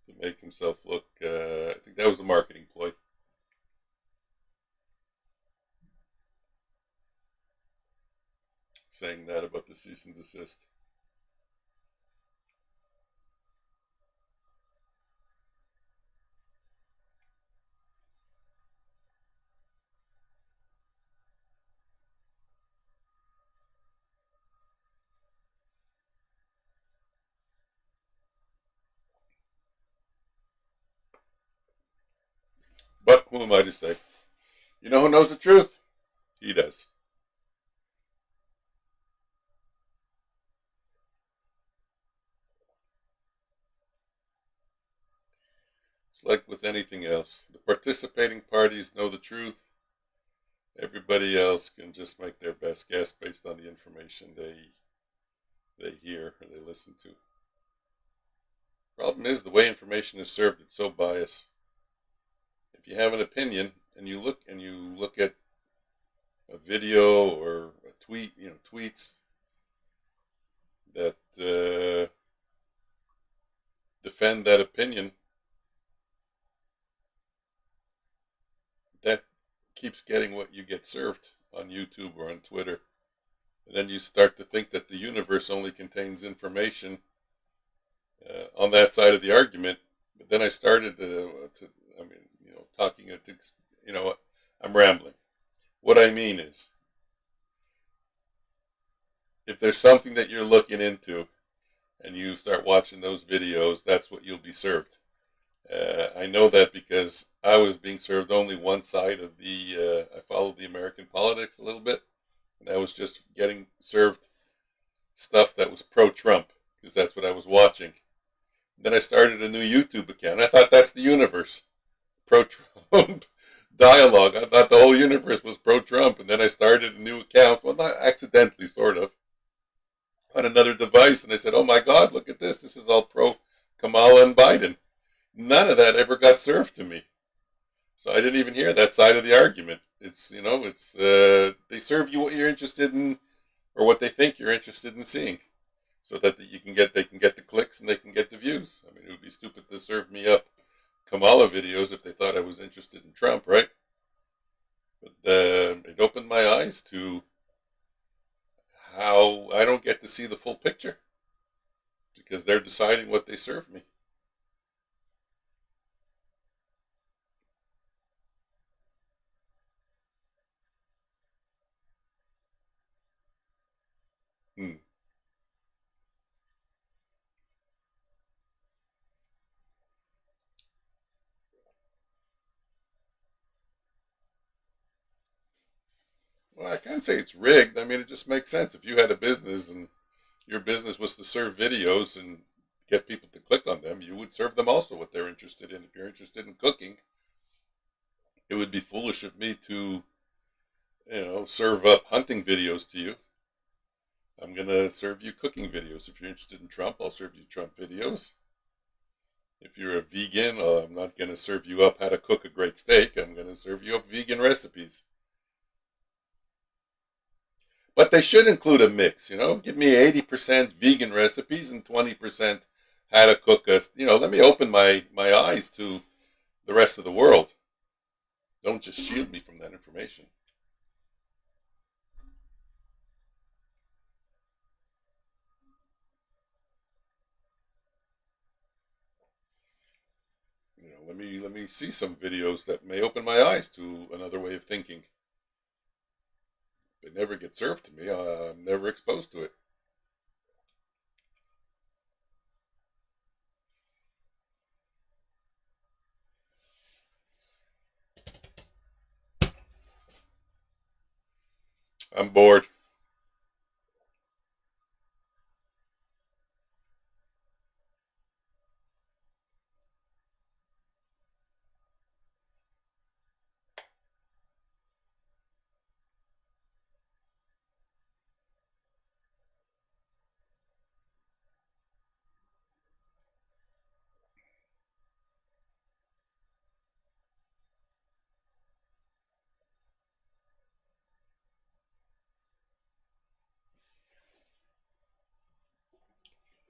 Speaker 1: to make himself look. I think that was a marketing ploy, saying that about the cease and desist. But who am I to say? You know who knows the truth? He does. It's like with anything else. The participating parties know the truth. Everybody else can just make their best guess based on the information they hear or they listen to. Problem is the way information is served, it's so biased. If you have an opinion and you look at a video or a tweet, tweets that defend that opinion, that keeps getting what you get served on YouTube or on Twitter. And then you start to think that the universe only contains information on that side of the argument. But then I started talking, I'm rambling. What I mean is, if there's something that you're looking into and you start watching those videos, that's what you'll be served. I know that because I was being served only one side of I followed the American politics a little bit, and I was just getting served stuff that was pro-Trump, because that's what I was watching. Then I started a new YouTube account. I thought that's the universe. Pro-Trump dialogue. I thought the whole universe was pro-Trump, and then I started a new account. Well, not accidentally, sort of, on another device, and I said, oh my God, look at this. This is all pro-Kamala and Biden. None of that ever got served to me. So I didn't even hear that side of the argument. It's they serve you what you're interested in, or what they think you're interested in seeing, so that they can get the clicks and they can get the views. I mean, it would be stupid to serve me up Kamala videos if they thought I was interested in Trump, right? But it opened my eyes to how I don't get to see the full picture, because they're deciding what they serve me. Hmm. Well, I can't say it's rigged. I mean, it just makes sense. If you had a business and your business was to serve videos and get people to click on them, you would serve them also what they're interested in. If you're interested in cooking, it would be foolish of me to, serve up hunting videos to you. I'm going to serve you cooking videos. If you're interested in Trump, I'll serve you Trump videos. If you're a vegan, I'm not going to serve you up how to cook a great steak. I'm going to serve you up vegan recipes. But they should include a mix, Give me 80% vegan recipes and 20% how to cook let me open my eyes to the rest of the world. Don't just shield me from that information. Let me see some videos that may open my eyes to another way of thinking. They never get served to me. I'm never exposed to it. I'm bored.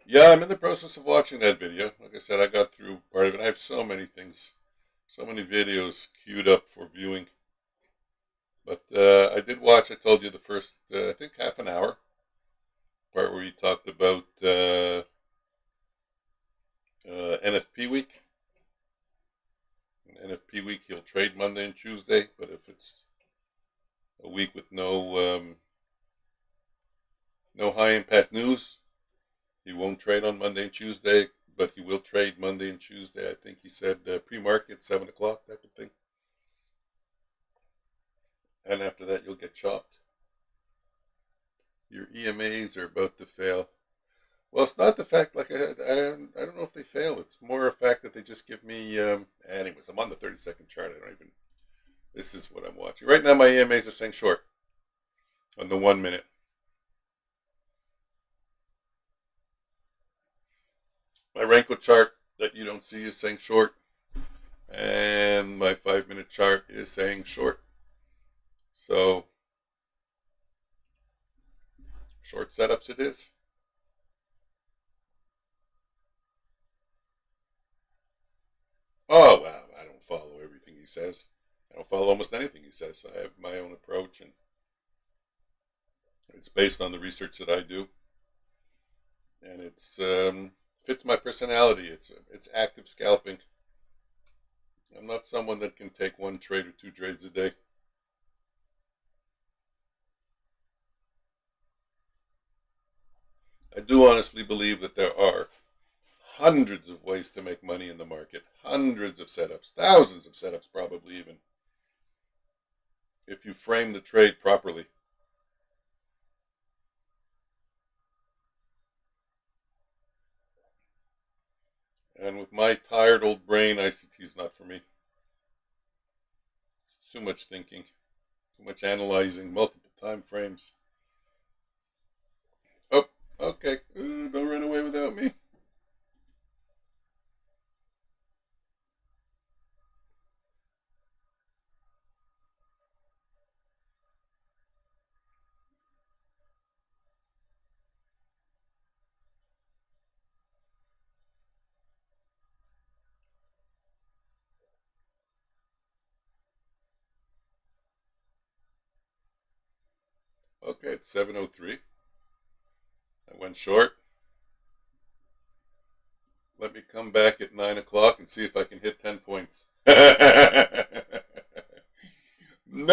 Speaker 1: Yeah, I'm in the process of watching that video. Like I said, I got through part of it. I have so many things, so many videos queued up for viewing. But I did watch, I told you, the first, I think, half an hour, part where he talked about NFP week. NFP week, he'll trade Monday and Tuesday, but if it's a week with no high impact news, he won't trade on Monday and Tuesday, but he will trade Monday and Tuesday. I think he said pre-market, 7 o'clock, type of thing. And after that, you'll get chopped. Your EMAs are about to fail. Well, it's not the fact, like I don't know if they fail. It's more a fact that they just give me, anyways, I'm on the 30-second chart. This is what I'm watching. Right now, my EMAs are saying short on the 1 minute. My Renko chart that you don't see is saying short, and my 5-minute chart is saying short. So short setups it is. Oh wow, I don't follow everything he says. I don't follow almost anything he says. I have my own approach, and it's based on the research that I do, and it's fits my personality. It's active scalping. I'm not someone that can take one trade or two trades a day. I do honestly believe that there are hundreds of ways to make money in the market, hundreds of setups, thousands of setups, probably even, if you frame the trade properly. And with my tired old brain, ICT is not for me. It's too much thinking, too much analyzing, multiple time frames. Oh, okay. Don't run away without me. Okay, it's 7:03. I went short. Let me come back at 9 o'clock and see if I can hit 10 points. No,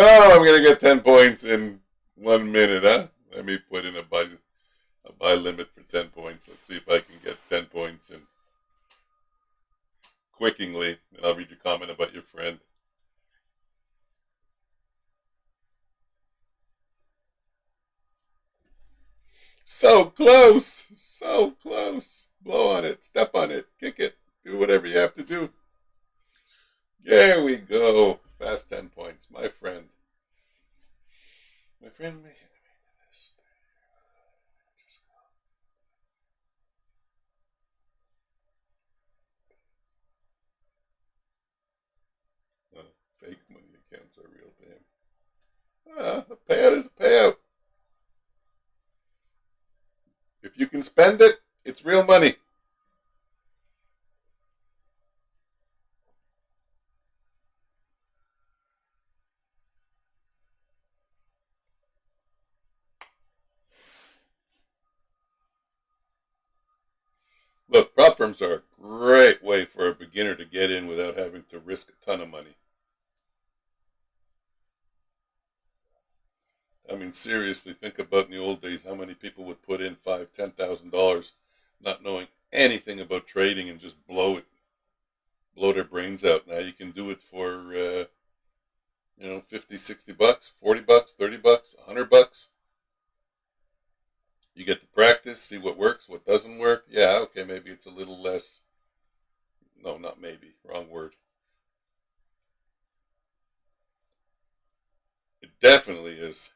Speaker 1: I'm going to get 10 points in 1 minute, huh? Let me put in a buy limit for 10 points. Let's see if I can get 10 points in quickly. And I'll read your comment about your friend. So close. So close. Blow on it. Step on it. Kick it. Do whatever you have to do. There we go. Fast 10 points. My friend. My friend made this. Fake money accounts are real to him. A payout is a payout. If you can spend it, it's real money. Look, prop firms are a great way for a beginner to get in without having to risk a ton of money. I mean, seriously, think about in the old days how many people would put in $5,000, $10,000, not knowing anything about trading and just blow their brains out. Now you can do it for 50, $60, $40, $30, $100. You get to practice, see what works, what doesn't work. Yeah, okay, maybe it's a little less. No, not maybe. Wrong word. It definitely is.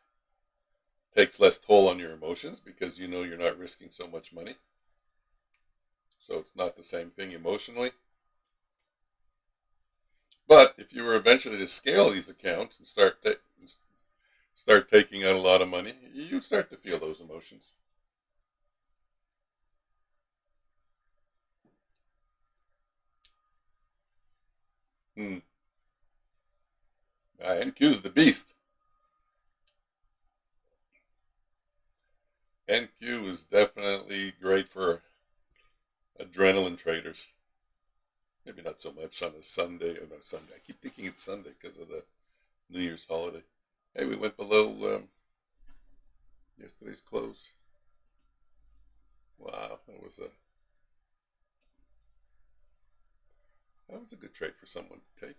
Speaker 1: Takes less toll on your emotions because you know you're not risking so much money. So it's not the same thing emotionally. But if you were eventually to scale these accounts and start taking out a lot of money, you'd start to feel those emotions. Hmm. NQ's the beast. NQ is definitely great for adrenaline traders. Maybe not so much on a Sunday or not Sunday. I keep thinking it's Sunday because of the New Year's holiday. Hey, we went below yesterday's close. Wow, that was a good trade for someone to take.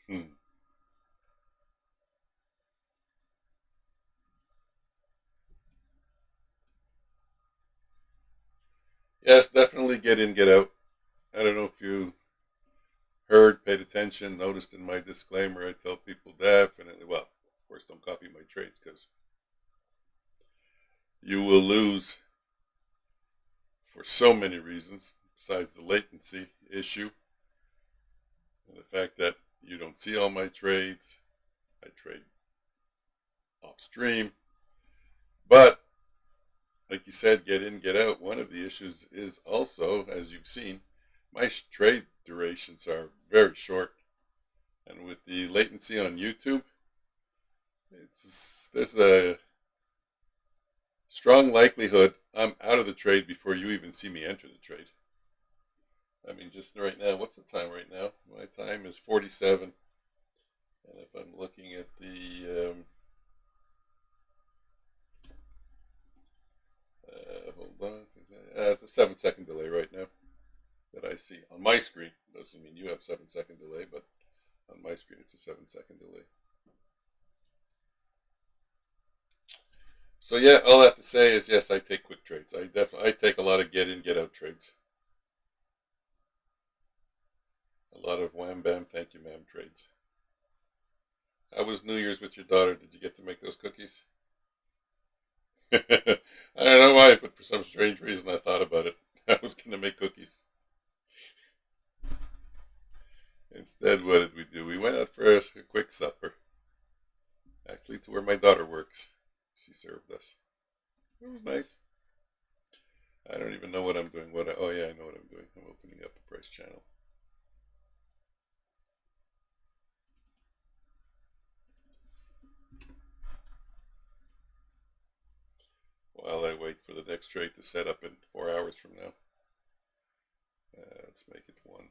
Speaker 1: Hmm. Yes, definitely get in, get out. I don't know if you heard, paid attention, noticed in my disclaimer, I tell people definitely, well, of course, don't copy my trades because you will lose for so many reasons, besides the latency issue and the fact that you don't see all my trades. I trade off stream. But, like you said, get in, get out. One of the issues is also, as you've seen, my trade durations are very short. And with the latency on YouTube, there's a strong likelihood I'm out of the trade before you even see me enter the trade. I mean, just right now, what's the time right now? My time is 47. And if I'm looking at the, hold on, it's a 7 second delay right now that I see on my screen. Doesn't mean you have 7 second delay, but on my screen it's a 7 second delay. So yeah, all I have to say is yes, I take quick trades. I take a lot of get in, get out trades. A lot of wham bam, thank you ma'am trades. How was New Year's with your daughter? Did you get to make those cookies? I don't know why, but for some strange reason I thought about it. I was going to make cookies. Instead, what did we do? We went out for a quick supper. Actually, to where my daughter works. She served us. It was nice. I don't even know what I'm doing. Oh yeah, I know what I'm doing. I'm opening up a price channel. While I wait for the next trade to set up in 4 hours from now. Let's make it one.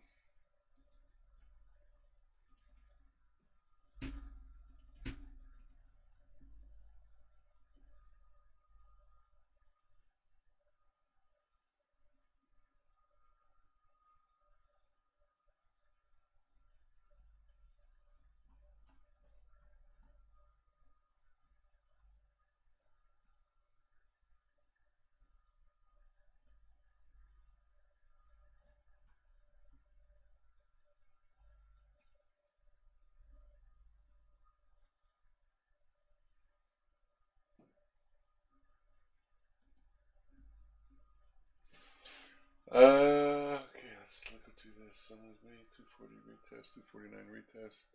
Speaker 1: Okay, let's look into this. 240 retest, 249 retest.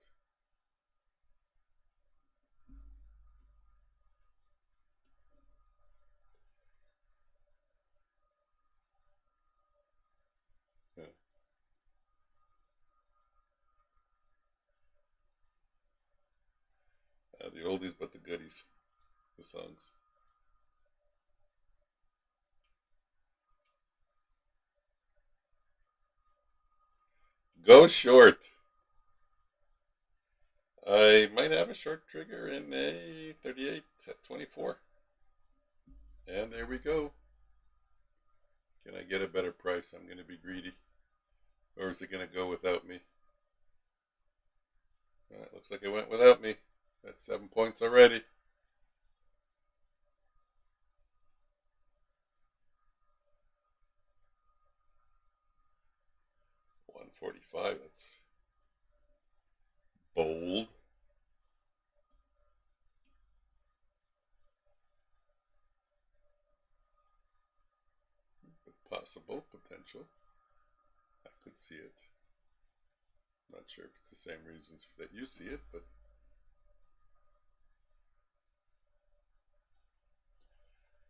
Speaker 1: Yeah. The oldies but the goodies. The songs. Go short. I might have a short trigger in a 38 at 24. And there we go. Can I get a better price? I'm going to be greedy. Or is it going to go without me? Looks like it went without me. That's 7 points already. 145. That's bold. But possible, potential. I could see it. Not sure if it's the same reasons that you see it, but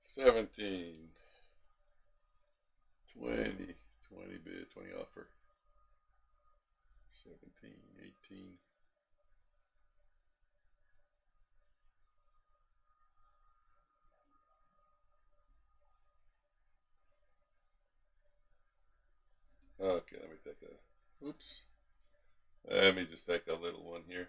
Speaker 1: 17, 20, 20 bid, 20 offer, 17, 18. Okay, let me take a, oops. Let me just take a little one here.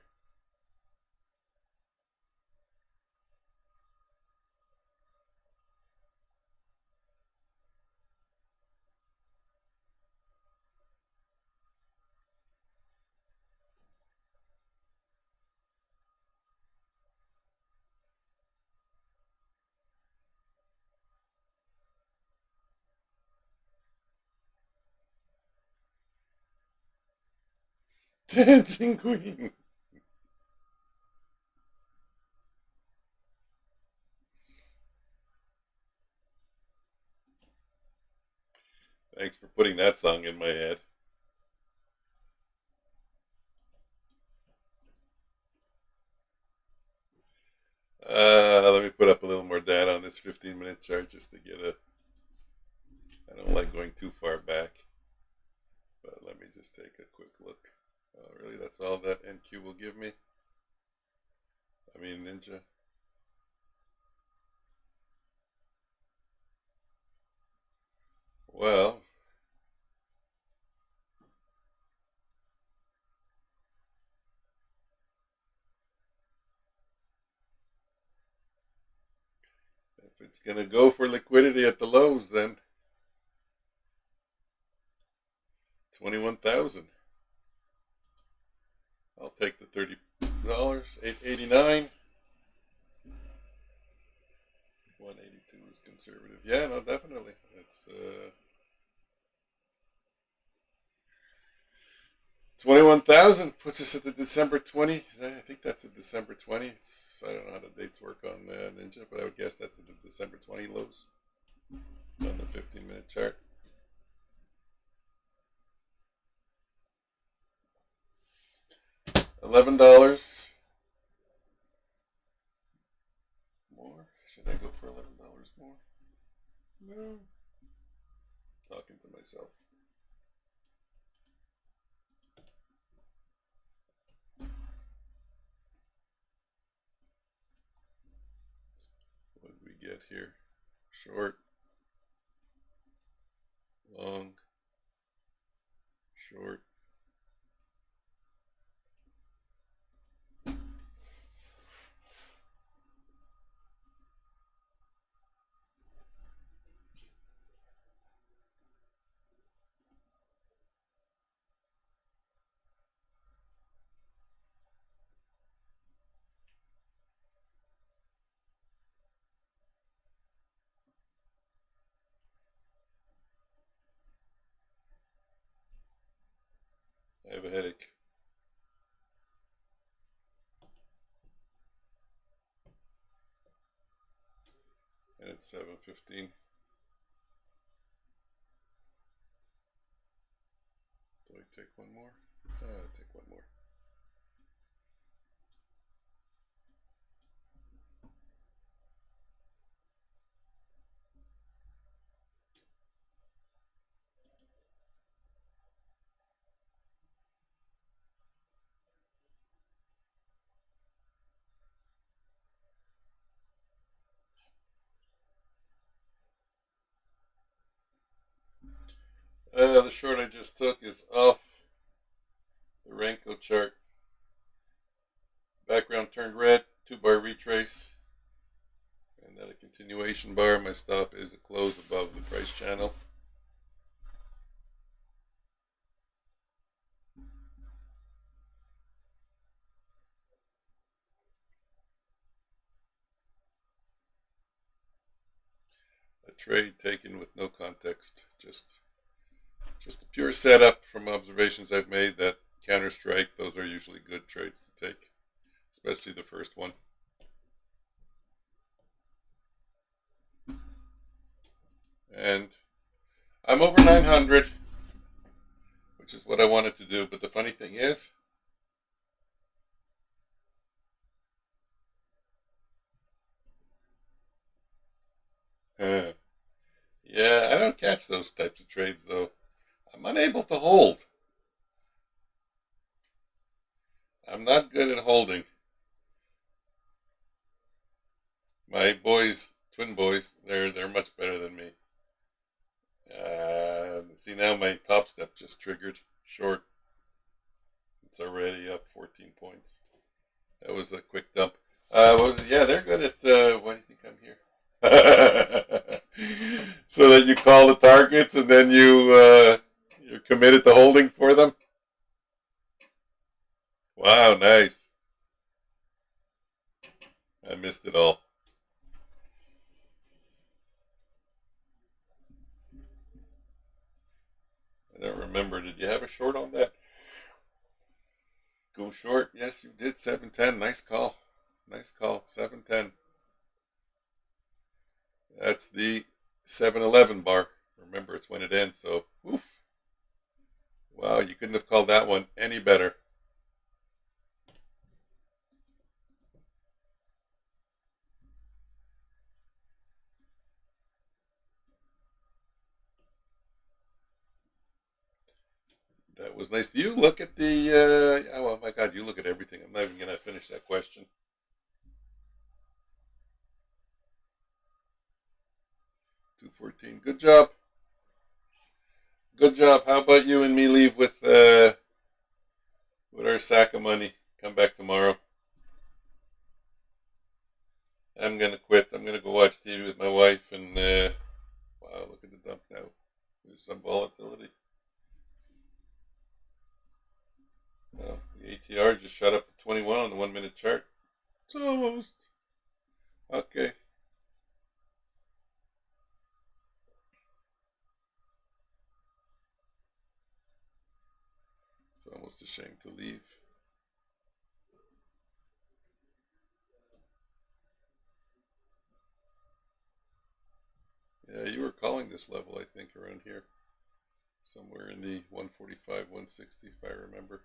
Speaker 1: Dancing Queen. Thanks for putting that song in my head. Let me put up a little more data on this 15-minute chart just to get a. I don't like going too far back, but let me just take a quick look. Oh, really? That's all that NQ will give me? I mean, Ninja. Well, if it's going to go for liquidity at the lows, then 21,000. I'll take the $30. 889. 182 is conservative. Yeah, no, definitely. It's 21,000 puts us at the December 20. I think that's a December 20. I don't know how the dates work on Ninja, but I would guess that's at the December 20 lows on the 15-minute chart. $11 more. Should I go for $11 more? No. Talking to myself. What did we get here? Short, long, short. I have a headache. And it's 7:15. Do I take one more? Take one more. The short I just took is off the Renko chart. Background turned red, 2-bar retrace, and then a continuation bar. My stop is a close above the price channel. A trade taken with no context, just a pure setup from observations I've made that counter strike. Those are usually good trades to take, especially the first one. And I'm over 900, which is what I wanted to do. But the funny thing is, yeah, I don't catch those types of trades though. I'm unable to hold. I'm not good at holding. My boys, twin boys, they're much better than me. See, now my top step just triggered short. It's already up 14 points. That was a quick dump. What was it? Yeah, they're good at. Why do you think I'm here? So that you call the targets and then you're committed to holding for them. Wow, nice. I missed it all. I don't remember. Did you have a short on that? go short. Yes, you did. 710. Nice call. Nice call. 710. That's the 7-Eleven bar. Remember, it's when it ends. So, oof. Wow, you couldn't have called that one any better. That was nice. Do you look at the? Oh my God, you look at everything. I'm not even gonna finish that question. 214. Good job. Good job. How about you and me leave with our sack of money? Come back tomorrow. I'm gonna quit. I'm gonna go watch TV with my wife and wow, look at the dump now. There's some volatility. Oh, the ATR just shot up to 21 on the 1 minute chart. It's almost okay. It's almost a shame to leave. Yeah, you were calling this level, I think, around here. Somewhere in the 145, 160, if I remember.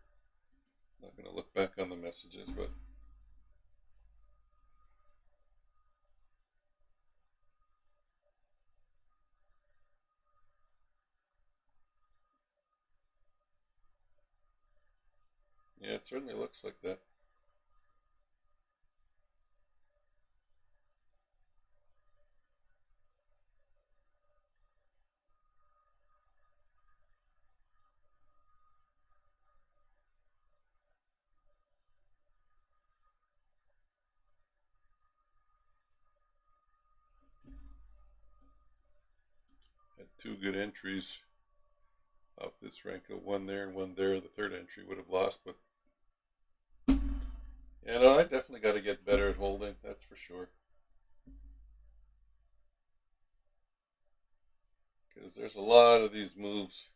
Speaker 1: Not going to look back on the messages, but yeah, it certainly looks like that. Had two good entries off this rank of one there and one there. The third entry would have lost, but yeah, no, I definitely got to get better at holding. That's for sure. Because there's a lot of these moves.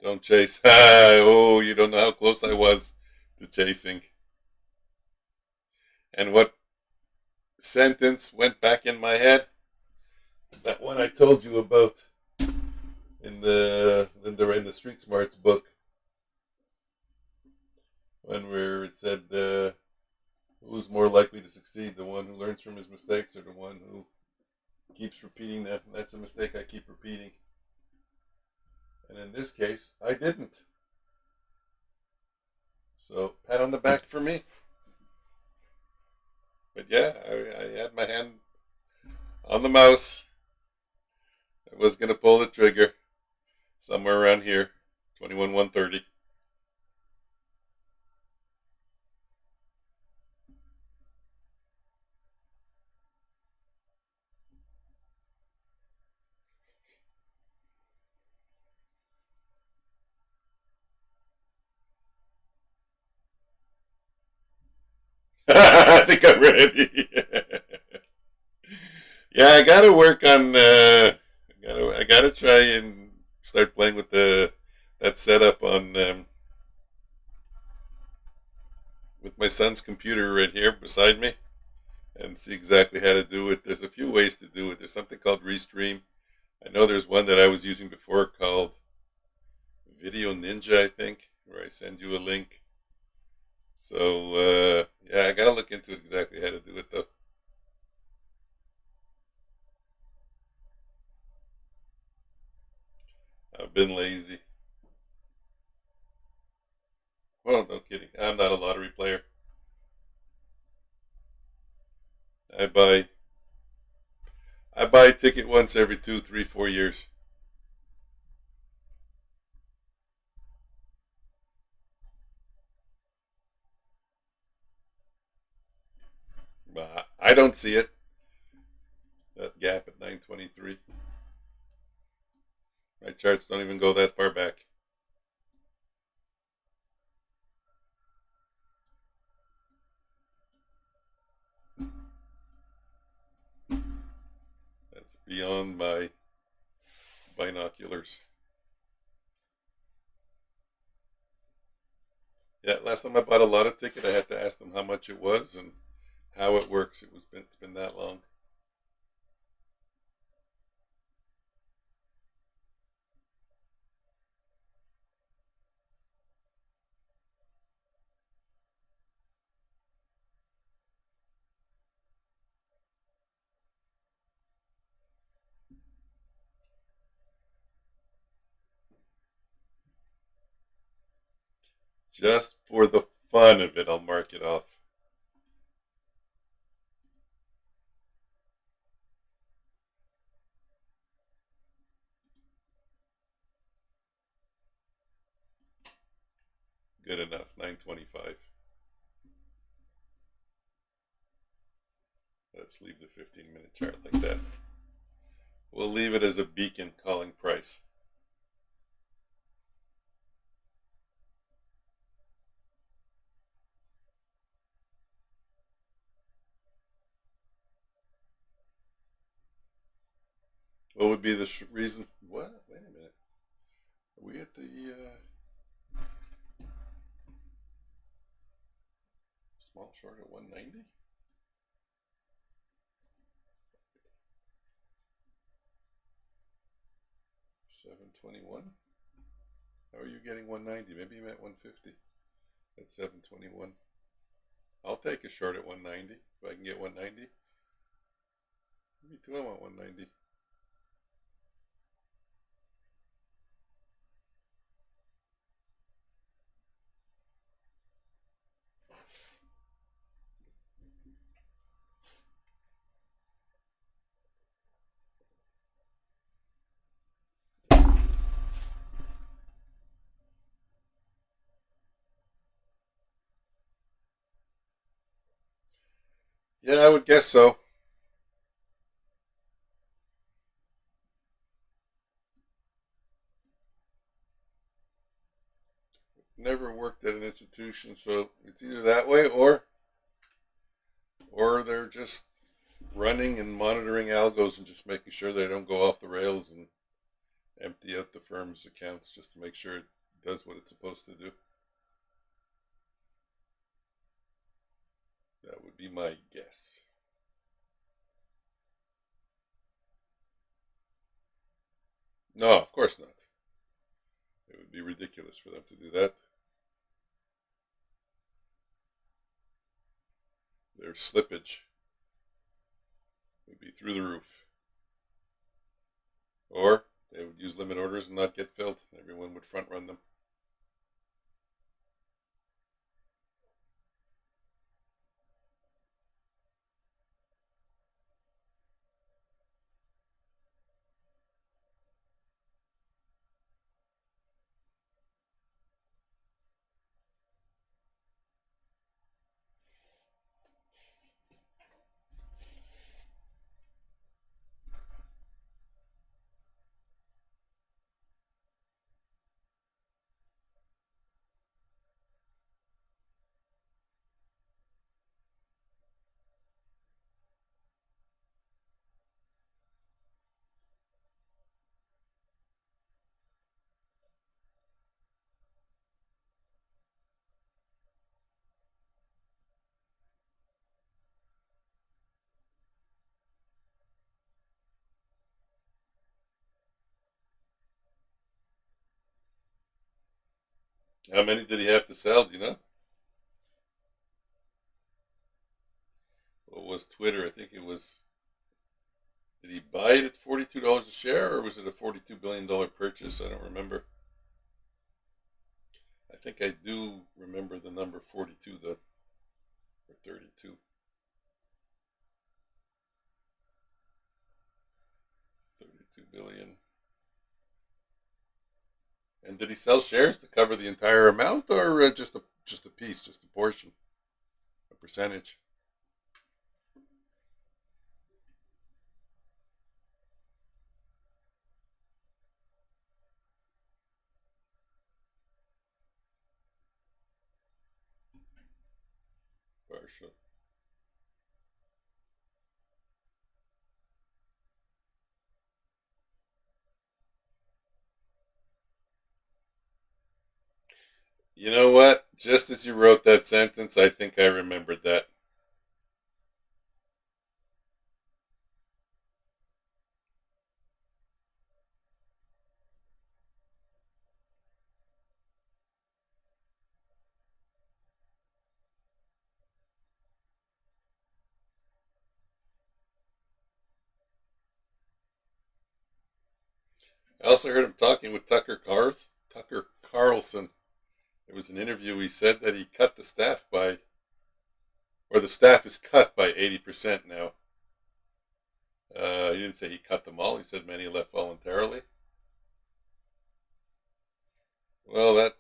Speaker 1: Don't chase. Oh, you don't know how close I was to chasing. And what sentence went back in my head? That one I told you about in the Street Smarts book, where it said who's more likely to succeed, the one who learns from his mistakes or the one who keeps repeating them. That's a mistake I keep repeating. And in this case, I didn't. So, pat on the back for me. But yeah, I had my hand on the mouse. I was going to pull the trigger somewhere around here, 21 130. I think I'm ready. Yeah, I gotta work on. I gotta try and start playing with that setup on with my son's computer right here beside me, and see exactly how to do it. There's a few ways to do it. There's something called Restream. I know there's one that I was using before called Video Ninja, I think, where I send you a link. So yeah, I gotta look into exactly how to do it though. I've been lazy. Well, no kidding. I'm not a lottery player. I buy I buy a ticket once every 2, 3, 4 years. I don't see it. That gap at 923. My charts don't even go that far back. That's beyond my binoculars. Yeah, last time I bought a lotto ticket, I had to ask them how much it was and how it works. It's been that long. Just for the fun of it, I'll mark it off. Good enough. 925. Let's leave the 15-minute chart like that. We'll leave it as a beacon calling price. What would be the reason? What? Wait a minute. Are we at the small short at 190? 721? How are you getting 190? Maybe you meant 150. That's 721. I'll take a short at 190 if I can get 190. Me too, I want 190. Yeah, I would guess so. Never worked at an institution, so it's either that way or they're just running and monitoring algos and just making sure they don't go off the rails and empty out the firm's accounts just to make sure it does what it's supposed to do. That would be my guess. No, of course not. It would be ridiculous for them to do that. Their slippage would be through the roof. Or they would use limit orders and not get filled. Everyone would front run them. How many did he have to sell? Do you know? What was Twitter? I think it was. Did he buy it at $42 a share, or was it a $42 billion purchase? I don't remember. I think I do remember the number 42 though, or 32. 32 billion. And did he sell shares to cover the entire amount, or just a piece, just a portion, a percentage? Partial. You know what? Just as you wrote that sentence, I think I remembered that. I also heard him talking with Tucker Carlson. There was an interview. He said that he cut the staff by, or the staff is cut by 80% now. He didn't say he cut them all. He said many left voluntarily. Well, the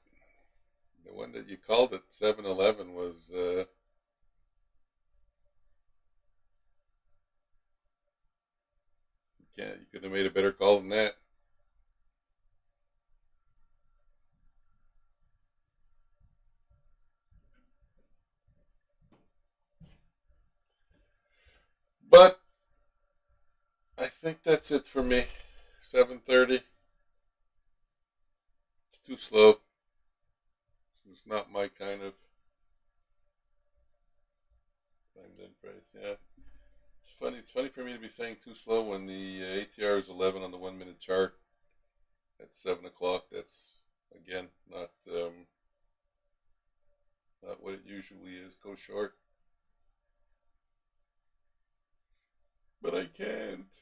Speaker 1: one that you called at 7-Eleven was you could have made a better call than that. But I think that's it for me. 7:30. It's too slow. It's not my kind of time then price. Yeah. It's funny. It's funny for me to be saying too slow when the ATR is 11 on the 1 minute chart at 7 o'clock. That's again not what it usually is. Go short, but I can't.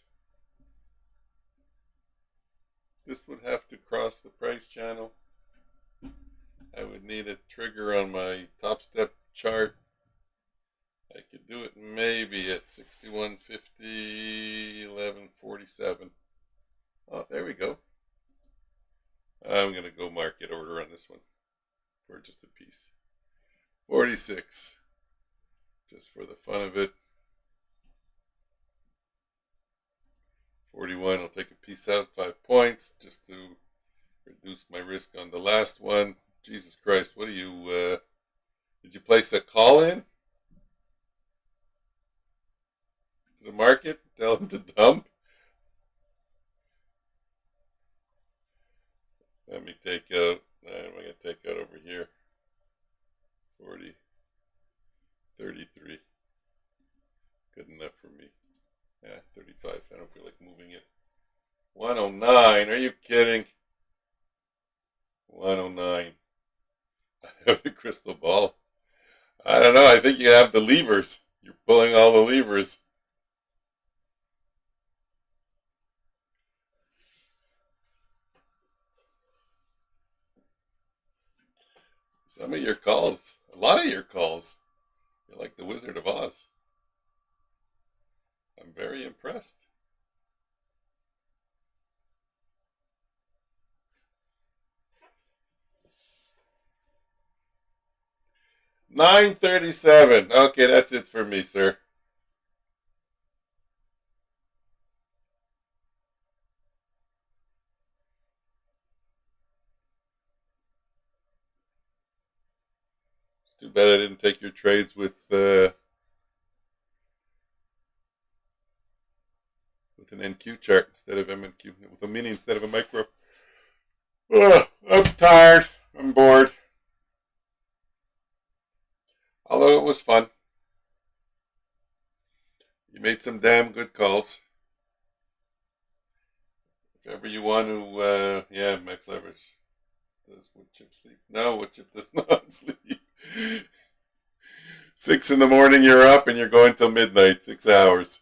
Speaker 1: This would have to cross the price channel. I would need a trigger on my top step chart. I could do it maybe at 61.50, 11.47. Oh, there we go. I'm going to go market order on this one for just a piece. 46, just for the fun of it. 41, I'll take a piece out, 5 points, just to reduce my risk on the last one. Jesus Christ, what do you, did you place a call in to the market? Tell them to dump? Let me take out, I'm going to take out over here. 40, 33. Good enough for me. Yeah, 35. I don't feel like moving it. 109. Are you kidding? 109. I have the crystal ball. I don't know. I think you have the levers. You're pulling all the levers. Some of your calls, a lot of your calls, you're like the Wizard of Oz. I'm very impressed. $9.37. Okay, that's it for me, sir. It's too bad I didn't take your trades with an NQ chart instead of MNQ, with a mini instead of a micro. Ugh, I'm tired. I'm bored. Although it was fun. You made some damn good calls. If ever you want to, yeah, max leverage. Does wood chip sleep? No, wood chip does not sleep. 6 in the morning, you're up and you're going till midnight. 6 hours.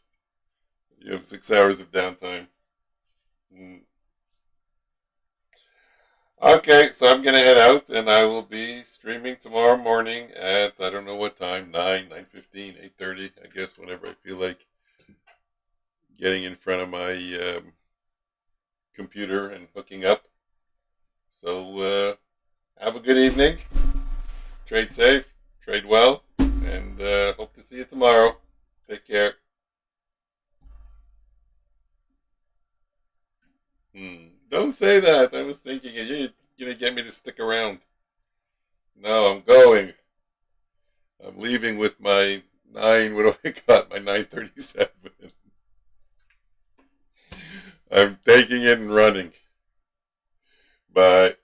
Speaker 1: You have 6 hours of downtime. Okay, so I'm gonna head out, and I will be streaming tomorrow morning at I don't know what time, 9, 9:15, 8:30, I guess, whenever I feel like getting in front of my computer and hooking up. So have a good evening. Trade safe, trade well, and hope to see you tomorrow. Take care. Don't say that. I was thinking you're going to get me to stick around. No, I'm going. I'm leaving with my 9, what do I got? My 937. I'm taking it and running. Bye.